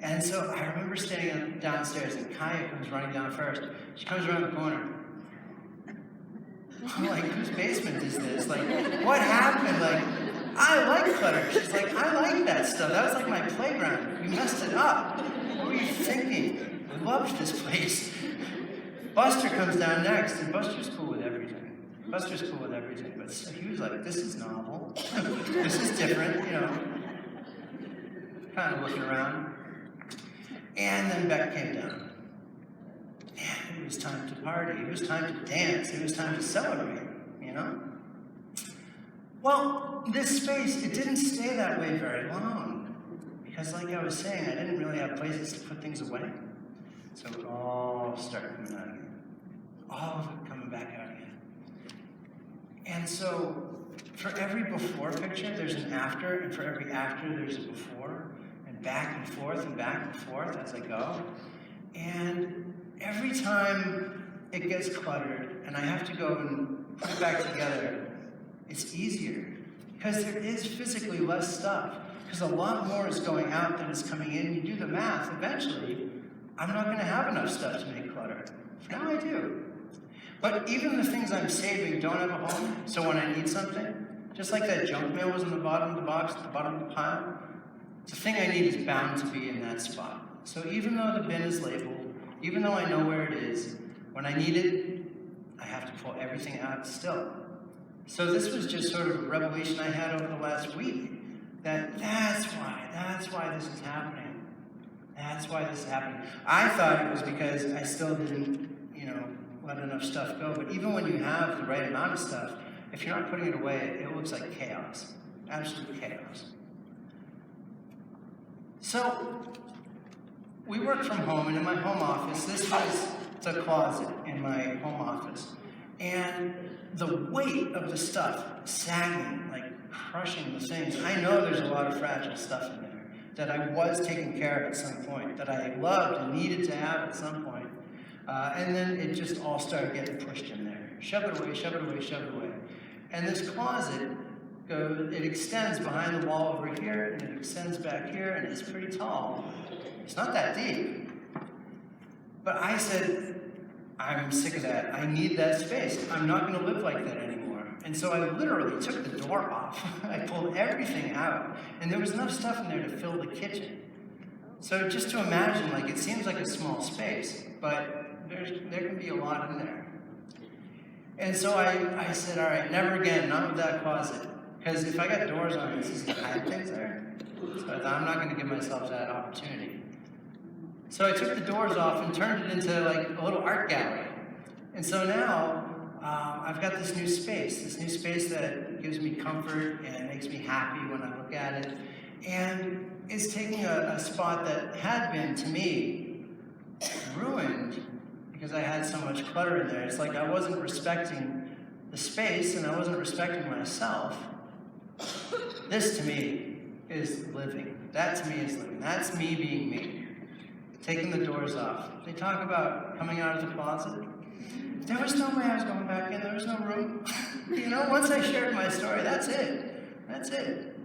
And so I remember standing downstairs, and Kaya comes running down first. She comes around the corner. I'm like, whose basement is this? Like, what happened? Like, I like clutter. She's like, I like that stuff. That was like my playground. You messed it up. What were you thinking? I loved this place. Buster comes down next, and Buster's cool with everything. But he was like, this is novel. This is different, kind of looking around. And then Beck came down. And it was time to party. It was time to dance. It was time to celebrate, you know? Well, this space, it didn't stay that way very long. Because like I was saying, I didn't really have places to put things away. So it all started coming out again. All of it coming back out again. And so, for every before picture, there's an after, and for every after, there's a before, and back and forth as I go. And every time it gets cluttered, and I have to go and put it back together, it's easier. Because there is physically less stuff. Because a lot more is going out than is coming in. You do the math, eventually, I'm not going to have enough stuff to make clutter. For now I do. But even the things I'm saving don't have a home, so when I need something, just like that junk mail was in the bottom of the box, at the bottom of the pile, the thing I need is bound to be in that spot. So even though the bin is labeled, even though I know where it is, when I need it, I have to pull everything out still. So this was just sort of a revelation I had over the last week, that's why this is happening. That's why this is happening. I thought it was because I still didn't, let enough stuff go. But even when you have the right amount of stuff, if you're not putting it away, it looks like chaos. Absolute chaos. So, we work from home, and in my home office, this was the closet in my home office. And the weight of the stuff sagging, like crushing the things. I know there's a lot of fragile stuff in there that I was taking care of at some point, that I loved and needed to have at some point. And then it just all started getting pushed in there. Shove it away, shove it away, shove it away. And this closet, it extends behind the wall over here, and it extends back here, and it's pretty tall. It's not that deep. But I said, I'm sick of that. I need that space. I'm not going to live like that anymore. And so I literally took the door off. I pulled everything out. And there was enough stuff in there to fill the kitchen. So just to imagine, it seems like a small space, but there can be a lot in there. And so I said, all right, never again, not with that closet. Because if I got doors on it, it's going to hide things there. So I'm not going to give myself that opportunity. So I took the doors off and turned it into a little art gallery. And so now I've got this new space that gives me comfort and makes me happy when I look at it. And it's taking a spot that had been, to me, ruined because I had so much clutter in there. It's like I wasn't respecting the space and I wasn't respecting myself. This, to me, is living. That, to me, is living. That's me being me. Taking the doors off. They talk about coming out of the closet. There was no way I was going back in. There was no room. Once I shared my story, that's it. That's it.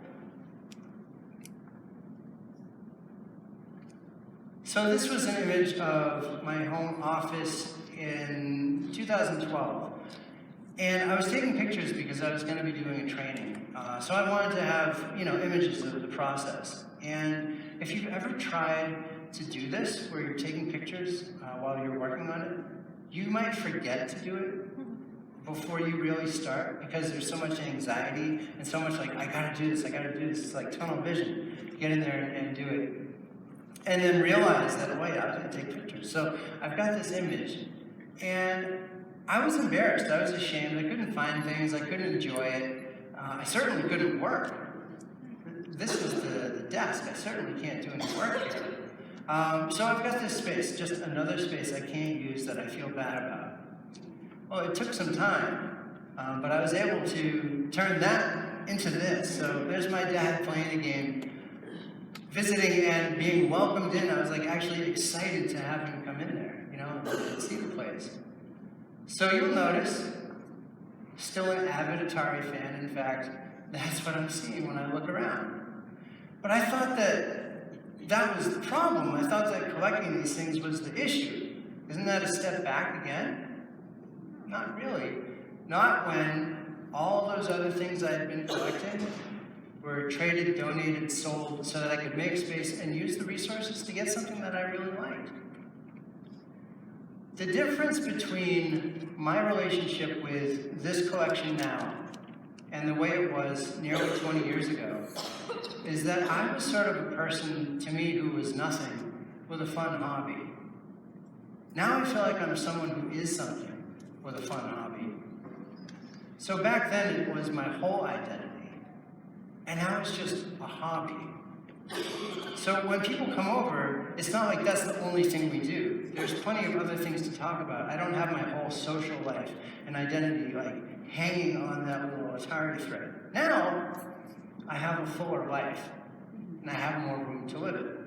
So this was an image of my home office in 2012. And I was taking pictures because I was going to be doing a training. So I wanted to have, images of the process. And if you've ever tried to do this, where you're taking pictures while you're working on it, you might forget to do it before you really start because there's so much anxiety and so much I gotta do this. It's like tunnel vision. Get in there and do it. And then realize that, I was gonna take pictures. So I've got this image. And I was embarrassed. I was ashamed. I couldn't find things. I couldn't enjoy it. I certainly couldn't work. This was the desk. I certainly can't do any work here. So I've got this space, just another space I can't use that I feel bad about. Well, it took some time, but I was able to turn that into this. So there's my dad playing a game, visiting and being welcomed in. I was actually excited to have him come in there, and see the place. So you'll notice, still an avid Atari fan. In fact, that's what I'm seeing when I look around. But I thought that was the problem. I thought that collecting these things was the issue. Isn't that a step back again? Not really. Not when all those other things I had been collecting were traded, donated, sold, so that I could make space and use the resources to get something that I really liked. The difference between my relationship with this collection now and the way it was nearly 20 years ago is that I was sort of a person, to me, who was nothing with a fun hobby. Now I feel like I'm someone who is something with a fun hobby. So back then it was my whole identity. And now it's just a hobby. So when people come over, it's not like that's the only thing we do. There's plenty of other things to talk about. I don't have my whole social life and identity like hanging on that little Atari thread. Now, I have a fuller life, and I have more room to live it.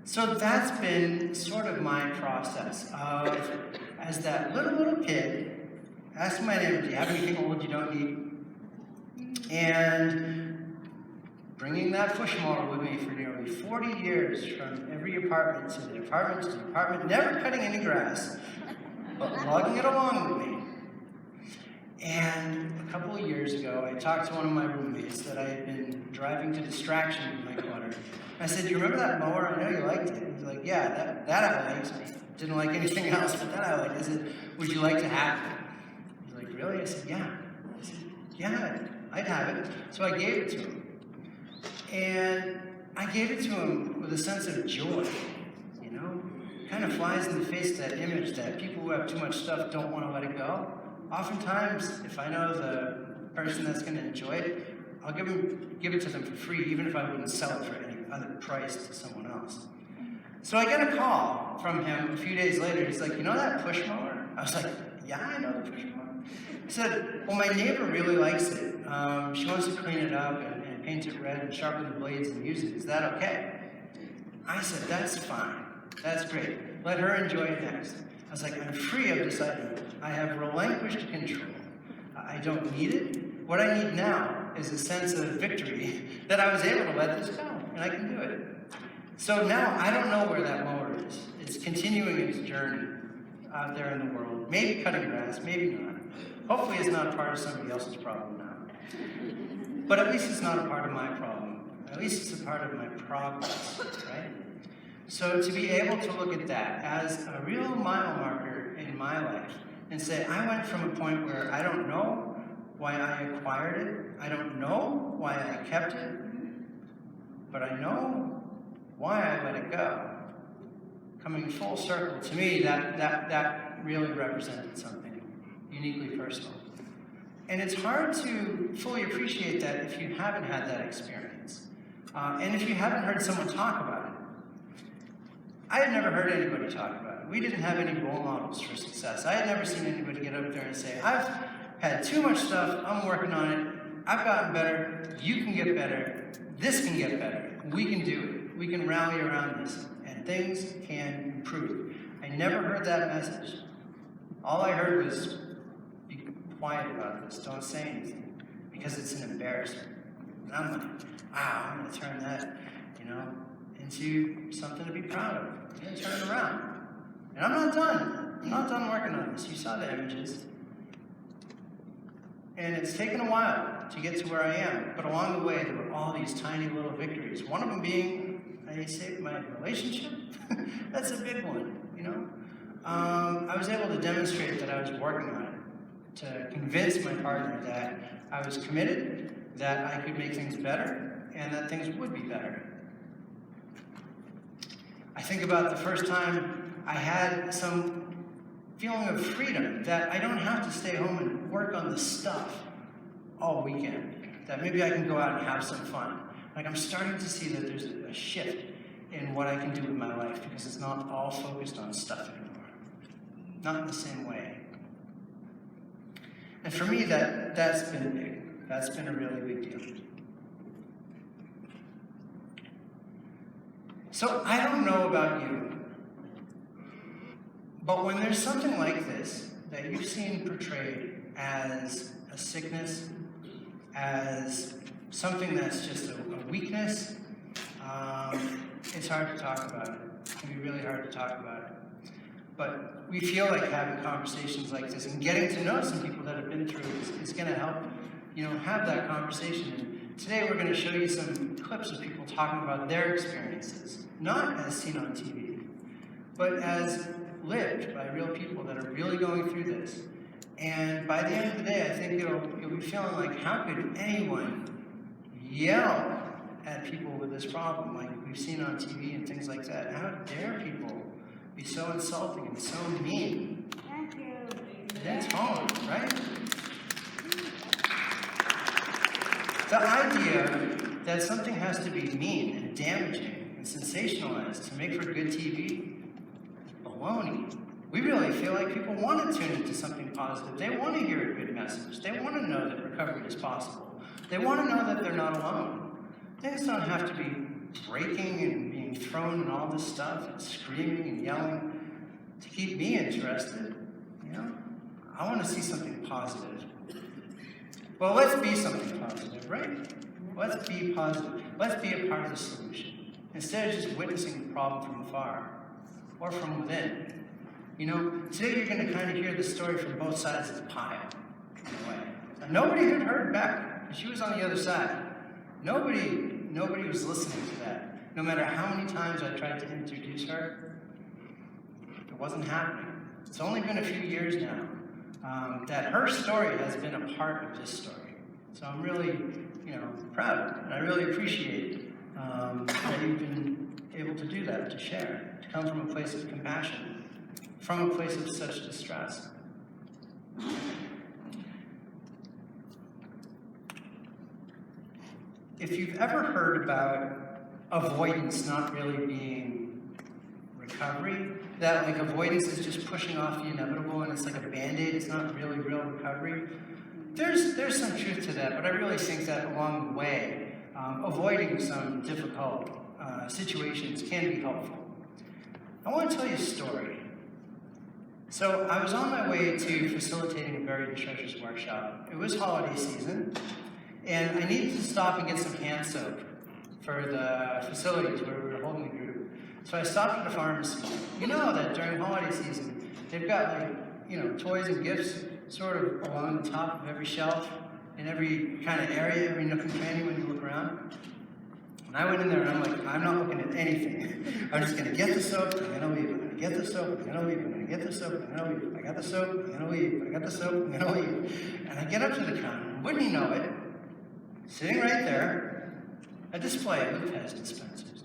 So that's been sort of my process of, as that little kid, asking my neighbor, do you have anything old you don't need? And bringing that push model with me for nearly 40 years, from every apartment to the apartment to the apartment, never cutting any grass, but lugging it along with me. And a couple of years ago, I talked to one of my roommates that I had been driving to distraction with my clutter. I said, do you remember that mower? I know you liked it. He's like, yeah, that I liked. I didn't like anything else, but that I liked. I said, would you like to have it? He's like, really? I said, yeah. I said, yeah, I'd have it. So I gave it to him. And I gave it to him with a sense of joy, you know? Kind of flies in the face of that image that people who have too much stuff don't want to let it go. Oftentimes, if I know the person that's going to enjoy it, I'll give it to them for free, even if I wouldn't sell it for any other price to someone else. So I get a call from him a few days later. He's like, you know that push mower? I was like, yeah, I know the push mower. He said, well, my neighbor really likes it. She wants to clean it up and paint it red and sharpen the blades and use it. Is that okay? I said, that's fine. That's great. Let her enjoy it next. I was like, I'm free of deciding. I have relinquished control. I don't need it. What I need now is a sense of victory that I was able to let this go, and I can do it. So now I don't know where that mower is. It's continuing its journey out there in the world. Maybe cutting grass, maybe not. Hopefully it's not a part of somebody else's problem now. But at least it's not a part of my problem. At least it's a part of my progress, right? So to be able to look at that as a real mile marker in my life and say, I went from a point where I don't know why I acquired it, I don't know why I kept it, but I know why I let it go. Coming full circle, to me, that really represented something uniquely personal. And it's hard to fully appreciate that if you haven't had that experience. And if you haven't heard someone talk about it. I had never heard anybody talk about it. We didn't have any role models for success. I had never seen anybody get up there and say, I've had too much stuff, I'm working on it, I've gotten better, you can get better, this can get better, we can do it, we can rally around this, and things can improve. I never heard that message. All I heard was, be quiet about this, don't say anything, because it's an embarrassment. And I'm like, wow, I'm gonna turn that, into something to be proud of. I'm gonna turn it around. And I'm not done. I'm not done working on this. You saw the images. And it's taken a while to get to where I am. But along the way, there were all these tiny little victories. One of them being, I saved my relationship. That's a big one, I was able to demonstrate that I was working on it, to convince my partner that I was committed, that I could make things better, and that things would be better. I think about the first time I had some feeling of freedom, that I don't have to stay home and work on the stuff all weekend, that maybe I can go out and have some fun. Like, I'm starting to see that there's a shift in what I can do with my life, because it's not all focused on stuff anymore. Not in the same way. And for me, that's been big. That's been a really big deal. So I don't know about you, but when there's something like this that you've seen portrayed as a sickness, as something that's just a weakness, it's hard to talk about it. It can be really hard to talk about it. But we feel like having conversations like this and getting to know some people that have been through it is going to help, have that conversation. And today we're going to show you some clips of people talking about their experiences, not as seen on TV, but as lived by real people that are really going through this. And by the end of the day, I think you'll be feeling like, how could anyone yell at people with this problem, like we've seen on TV and things like that. How dare people be so insulting and so mean? Thank you. That's home, right? The idea that something has to be mean and damaging and sensationalized to make for good TV, baloney. We really feel like people want to tune into something positive. They want to hear a good message. They want to know that recovery is possible. They want to know that they're not alone. Things don't have to be breaking and being thrown and all this stuff and screaming and yelling to keep me interested. You know, I want to see something positive. Well, let's be something positive, right? Let's be positive. Let's be a part of the solution instead of just witnessing the problem from afar or from within. You know, today you're going to kind of hear the story from both sides of the pile, in a way. And nobody had heard Beck. She was on the other side. Nobody was listening to that. No matter how many times I tried to introduce her, it wasn't happening. It's only been a few years now that her story has been a part of this story. So I'm really, proud, and I really appreciate that you've been able to do that, to share, to come from a place of compassion, from a place of such distress. If you've ever heard about avoidance not really being recovery, that like avoidance is just pushing off the inevitable and it's like a Band-Aid, it's not really real recovery, there's some truth to that, but I really think that along the way, avoiding some difficult situations can be helpful. I want to tell you a story. So I was on my way to facilitating a Buried Treasures workshop. It was holiday season, and I needed to stop and get some hand soap for the facilities where we were holding the group. So I stopped at a pharmacy. You know that during holiday season, they've got toys and gifts sort of along the top of every shelf, in every kind of area, every nook and cranny when you look around. And I went in there and I'm like, I'm not looking at anything. I'm just gonna get the soap, I'm gonna leave. I'm gonna get the soap, I'm gonna leave. I'm gonna get the soap, I'm gonna leave. I got the soap, I'm gonna leave. I got the soap, I'm gonna leave. And I get up to the counter, and wouldn't you know it, sitting right there, a display of Pez dispensers.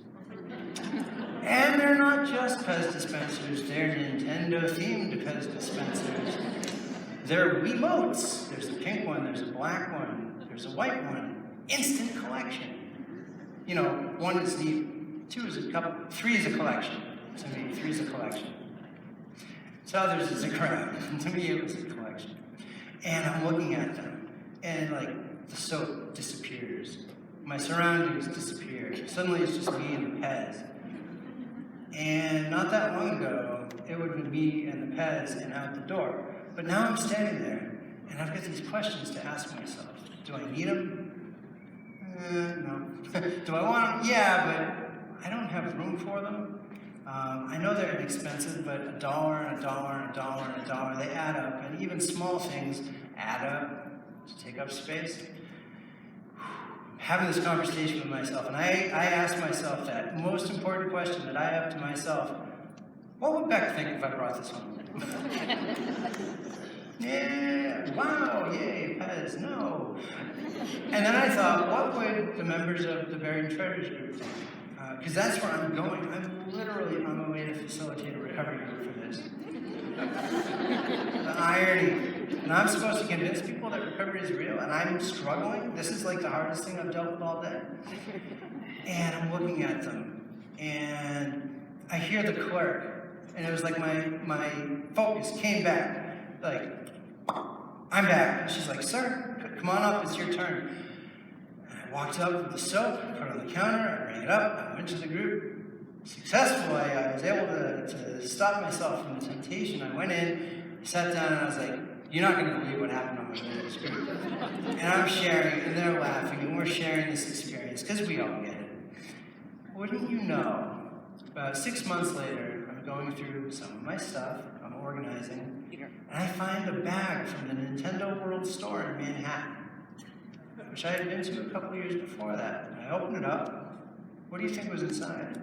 And they're not just Pez dispensers, they're Nintendo-themed Pez dispensers. They're Wiimotes. There's a pink one, there's a black one, there's a white one. Instant collection. One is neat, two is a couple, three is a collection. To me, three is a collection. To others, it's a crowd. To me, it was a collection. And I'm looking at them, and the soap disappears. My surroundings disappear. Suddenly, it's just me and the Pez. And not that long ago, it would have been me and the Pez and out the door. But now I'm standing there, and I've got these questions to ask myself. Do I need them? No. Do I want them? Yeah, but I don't have room for them. I know they're inexpensive, but $1, $1, $1, $1, they add up, and even small things add up to take up space. Having this conversation with myself, and I asked myself that most important question that I have to myself: what would Beck think if I brought this home? Yeah, wow, yay, Pez, no. And then I thought, what would the members of the Buried Treasures group think? Because that's where I'm going. I'm literally on my way to facilitate a recovery group for this. The irony. And I'm supposed to convince people that recovery is real, and I'm struggling. This is like the hardest thing I've dealt with all day. And I'm looking at them, and I hear the clerk, and it was like my focus came back. Like, I'm back. And she's like, sir, come on up, it's your turn. And I walked up with the soap, put it on the counter, I rang it up, I went to the group. Successfully, I was able to stop myself from the temptation. I went in, sat down, and I was like, you're not going to believe what happened on my way to this group. And I'm sharing, and they're laughing, and we're sharing this experience, because we all get it. Wouldn't you know, about 6 months later, I'm going through some of my stuff, I'm organizing, and I find a bag from the Nintendo World Store in Manhattan, which I had been to a couple years before that. And I opened it up. What do you think was inside?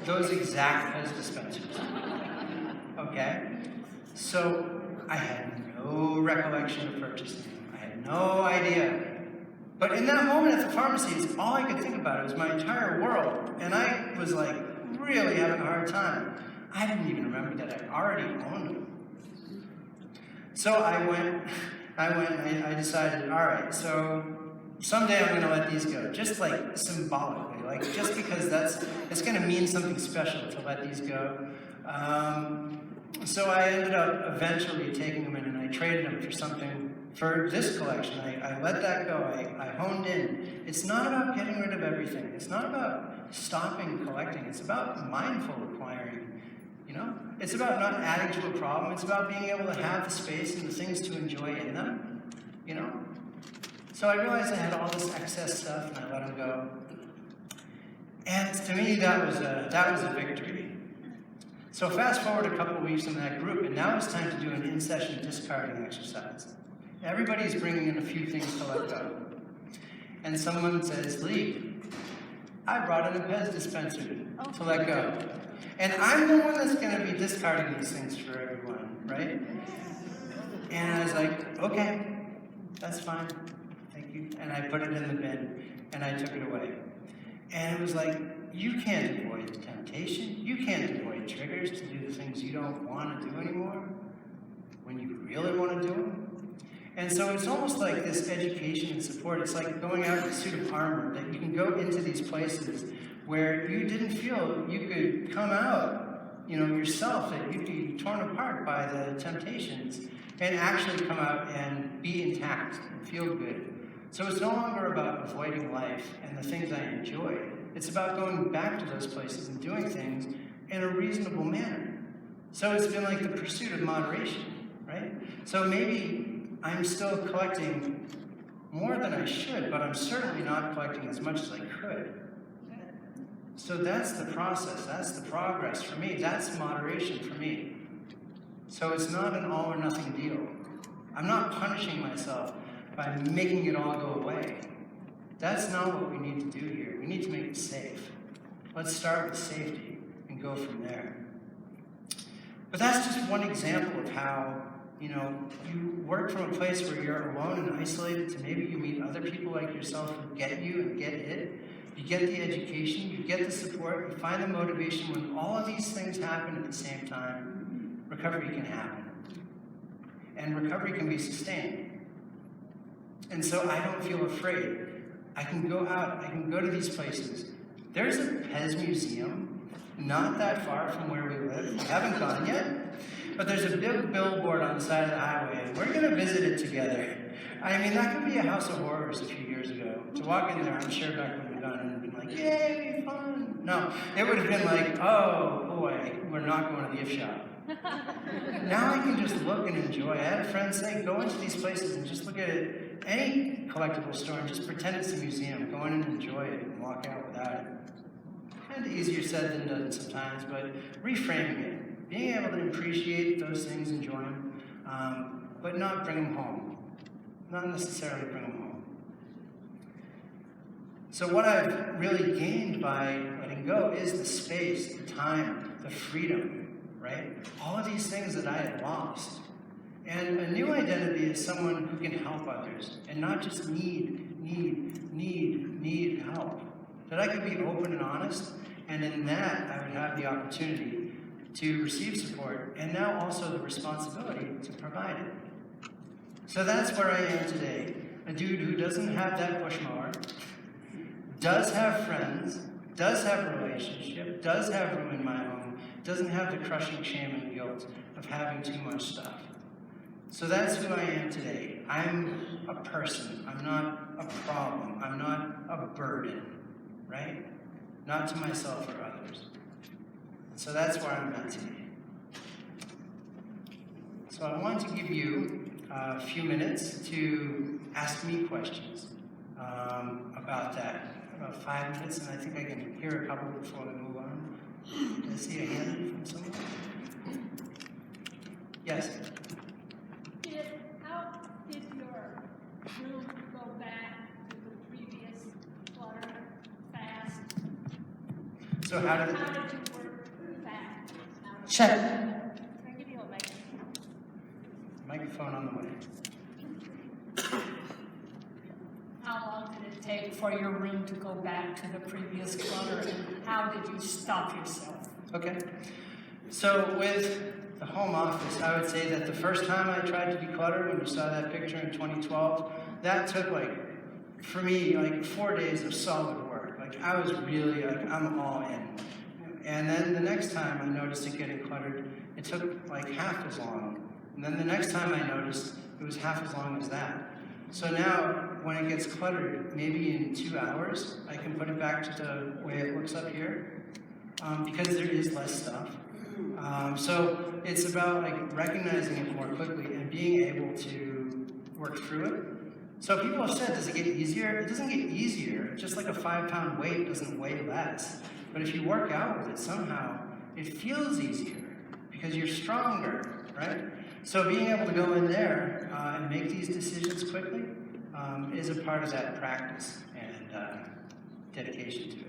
Those exact Pez dispensers. Okay? So I had no recollection of purchasing them. I had no idea But in that moment at the pharmacy, it's all I could think about. It was my entire world. And I was like really having a hard time. I didn't even remember that I already owned them. So I decided, all right, so someday I'm going to let these go. Just like symbolically, like just because it's going to mean something special to let these go. So I ended up eventually taking them in and I traded them for something, for this collection. I let that go, I honed in. It's not about getting rid of everything. It's not about stopping collecting. It's about mindful acquiring, you know? It's about not adding to a problem. It's about being able to have the space and the things to enjoy in them, you know? So I realized I had all this excess stuff and I let them go. And to me, that was a victory. So fast forward a couple of weeks in that group, and now it's time to do an in-session discarding exercise. Everybody's bringing in a few things to let go. And someone says, Lee, I brought in a Pez dispenser to let go. And I'm the one that's going to be discarding these things for everyone, right? And I was like, okay, that's fine, thank you. And I put it in the bin, and I took it away. And it was like, you can't avoid temptation. You can't avoid triggers to do the things you don't want to do anymore when you really want to do them. And so it's almost like this education and support. It's like going out in a suit of armor, that you can go into these places where you didn't feel you could come out, you know, yourself, that you'd be torn apart by the temptations, and actually come out and be intact and feel good. So it's no longer about avoiding life and the things I enjoy. It's about going back to those places and doing things in a reasonable manner. So it's been like the pursuit of moderation, right? So maybe I'm still collecting more than I should, but I'm certainly not collecting as much as I could. So that's the process, that's the progress for me, that's moderation for me. So it's not an all or nothing deal. I'm not punishing myself by making it all go away. That's not what we need to do here. We need to make it safe. Let's start with safety and go from there. But that's just one example of how, you know, you work from a place where you're alone and isolated to maybe you meet other people like yourself who get you and get it. You get the education, you get the support, you find the motivation. When all of these things happen at the same time, recovery can happen. And recovery can be sustained. And so I don't feel afraid. I can go out, I can go to these places. There's a Pez museum not that far from where we live. We haven't gone yet, but there's a big billboard on the side of the highway, and we're gonna visit it together. I mean, that could be a house of horrors a few years ago. To walk in there, I'm sure Beck would have gone in and been like, yay, fun. No, it would have been like, oh boy, we're not going to the gift shop. Now I can just look and enjoy. I had friends say, go into these places and just look at it, any collectible store, and just pretend it's a museum. Go in and enjoy it and walk out without it. Kind of easier said than done sometimes, but reframing it. Being able to appreciate those things, enjoy them, but not bring them home. Not necessarily bring them home. So what I've really gained by letting go is the space, the time, the freedom, right? All of these things that I had lost. And a new identity is someone who can help others and not just need help. That I could be open and honest, and in that I would have the opportunity to receive support and now also the responsibility to provide it. So that's where I am today. A dude who doesn't have that push mower, does have friends, does have a relationship, does have room in my home, doesn't have the crushing shame and guilt of having too much stuff. So that's who I am today. I'm a person. I'm not a problem. I'm not a burden, right? Not to myself or others. So that's where I'm at today. So I want to give you a few minutes to ask me questions about that. About 5 minutes, and I think I can hear a couple before we move on. Did I see a hand from someone? Yes? How did your group go back to the previous clutter fast? So how did you work back? Check. Can I give you a microphone on the way? How long take for your room to go back to the previous clutter, and how did you stop yourself? Okay. So with the home office, I would say that the first time I tried to declutter, when you saw that picture in 2012, that took for me, 4 days of solid work. I was really, I'm all in. And then the next time I noticed it getting cluttered, it took half as long. And then the next time I noticed, it was half as long as that. So now, when it gets cluttered, maybe in 2 hours, I can put it back to the way it looks up here, because there is less stuff. So it's about recognizing it more quickly and being able to work through it. So people have said, does it get easier? It doesn't get easier. Just like a 5-pound weight doesn't weigh less. But if you work out with it somehow, it feels easier because you're stronger, right? So being able to go in there and make these decisions quickly is a part of that practice and dedication to it.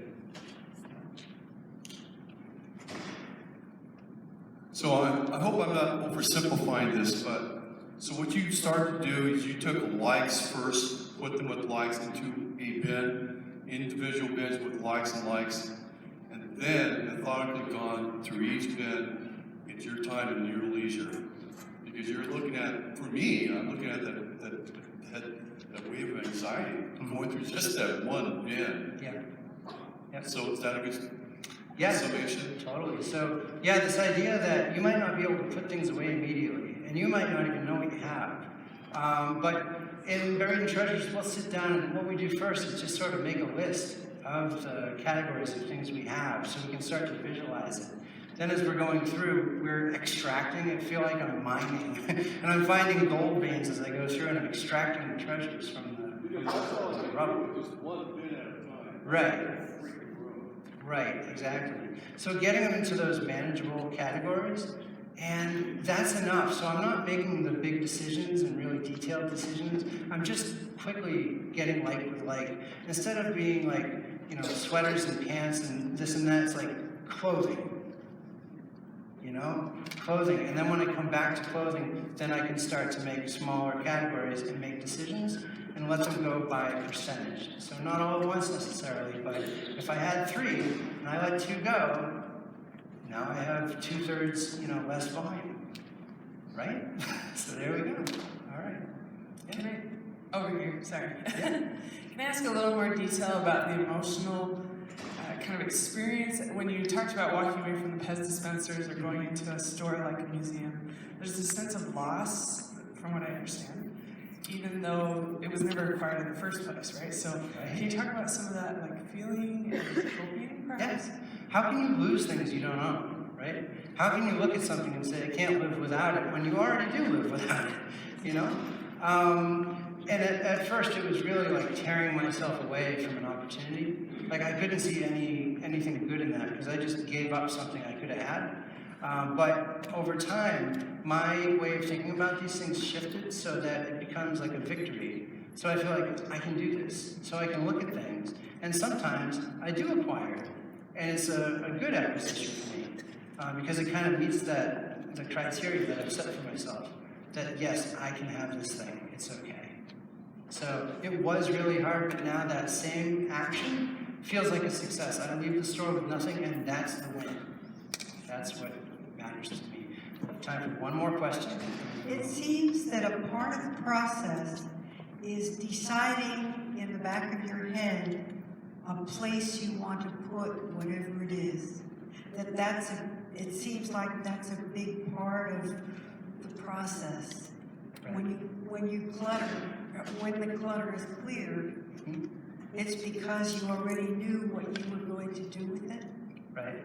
So I hope I'm not oversimplifying this, but so what you started to do is you took likes first, put them with likes into a bin, individual bins with likes and likes, and then methodically gone through each bin at your time and your leisure. Because you're looking at, for me, I'm looking at that wave of anxiety going through just that one bin. Yeah. Yep. So is that a good Yes, summation? totally. So, yeah, this idea that you might not be able to put things away immediately, and you might not even know what you have. But in Buried in Treasures, we'll sit down, and what we do first is just sort of make a list of the categories of things we have, so we can start to visualize it. Then as we're going through, we're extracting. I feel like I'm mining, and I'm finding gold veins as I go through, and I'm extracting the treasures from the rubble. Just one bin at a time. Right. Right, exactly. So getting them into those manageable categories, and that's enough. So I'm not making the big decisions and really detailed decisions. I'm just quickly getting like with like. Instead of being sweaters and pants and this and that, it's clothing. Clothing. And then when I come back to clothing, then I can start to make smaller categories and make decisions and let them go by percentage. So not all at once necessarily, but if I had 3 and I let 2 go, now I have 2/3, less volume, right? So there we go. All right. Yeah. Can I, over here, sorry. Yeah. Can I ask a little more detail about the emotional kind of experience when you talked about walking away from the Pez dispensers or going into a store like a museum? There's a sense of loss, from what I understand, even though it was never required in the first place, right? So can you talk about some of that feeling and coping, perhaps? Yes. How can you lose things you don't own, right? How can you look at something and say, I can't live without it, when you already do live without it, And at first it was really tearing myself away from an opportunity. I couldn't see anything good in that because I just gave up something I could have had. But over time, my way of thinking about these things shifted so that it becomes like a victory. So I feel like I can do this. So I can look at things. And sometimes I do acquire it. And it's a good acquisition for me because it kind of meets the criteria that I've set for myself. That yes, I can have this thing. It's okay. So it was really hard, but now that same action feels like a success. I leave the store with nothing, and that's the win. That's what matters to me. Time for one more question. It seems that a part of the process is deciding in the back of your head a place you want to put whatever it is. It seems like that's a big part of the process. Right. When the clutter is cleared, it's because you already knew what you were going to do with it. Right.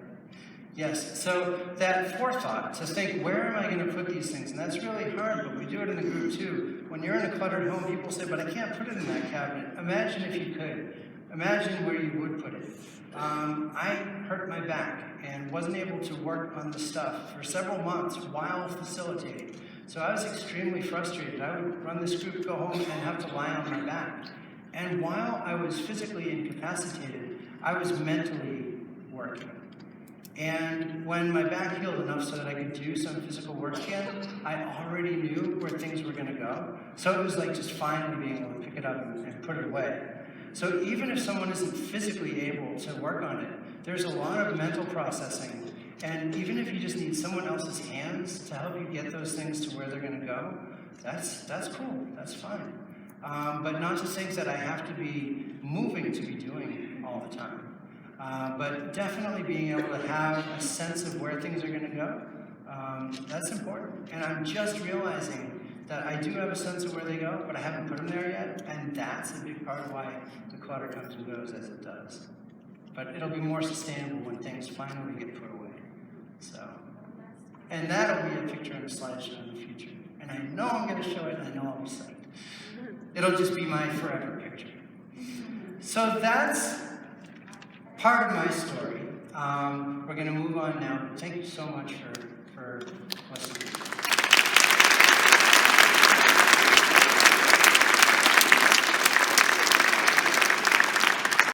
Yes, so that forethought, to think, where am I going to put these things? And that's really hard, but we do it in the group too. When you're in a cluttered home, people say, but I can't put it in that cabinet. Imagine if you could. Imagine where you would put it. I hurt my back and wasn't able to work on the stuff for several months while facilitating. So I was extremely frustrated. I would run this group, go home, and have to lie on my back. And while I was physically incapacitated, I was mentally working. And when my back healed enough so that I could do some physical work again, I already knew where things were going to go. So it was just finally being able to pick it up and put it away. So even if someone isn't physically able to work on it, there's a lot of mental processing. And even if you just need someone else's hands to help you get those things to where they're going to go, that's cool. That's fine. But not just things that I have to be moving to be doing all the time. But definitely being able to have a sense of where things are going to go, that's important. And I'm just realizing that I do have a sense of where they go, but I haven't put them there yet. And that's a big part of why the clutter comes and goes as it does. But it'll be more sustainable when things finally get put away. So, and that'll be a picture in a slideshow in the future. And I know I'm going to show it, and I know I'll be psyched. It'll just be my forever picture. So that's part of my story. We're going to move on now. Thank you so much for listening.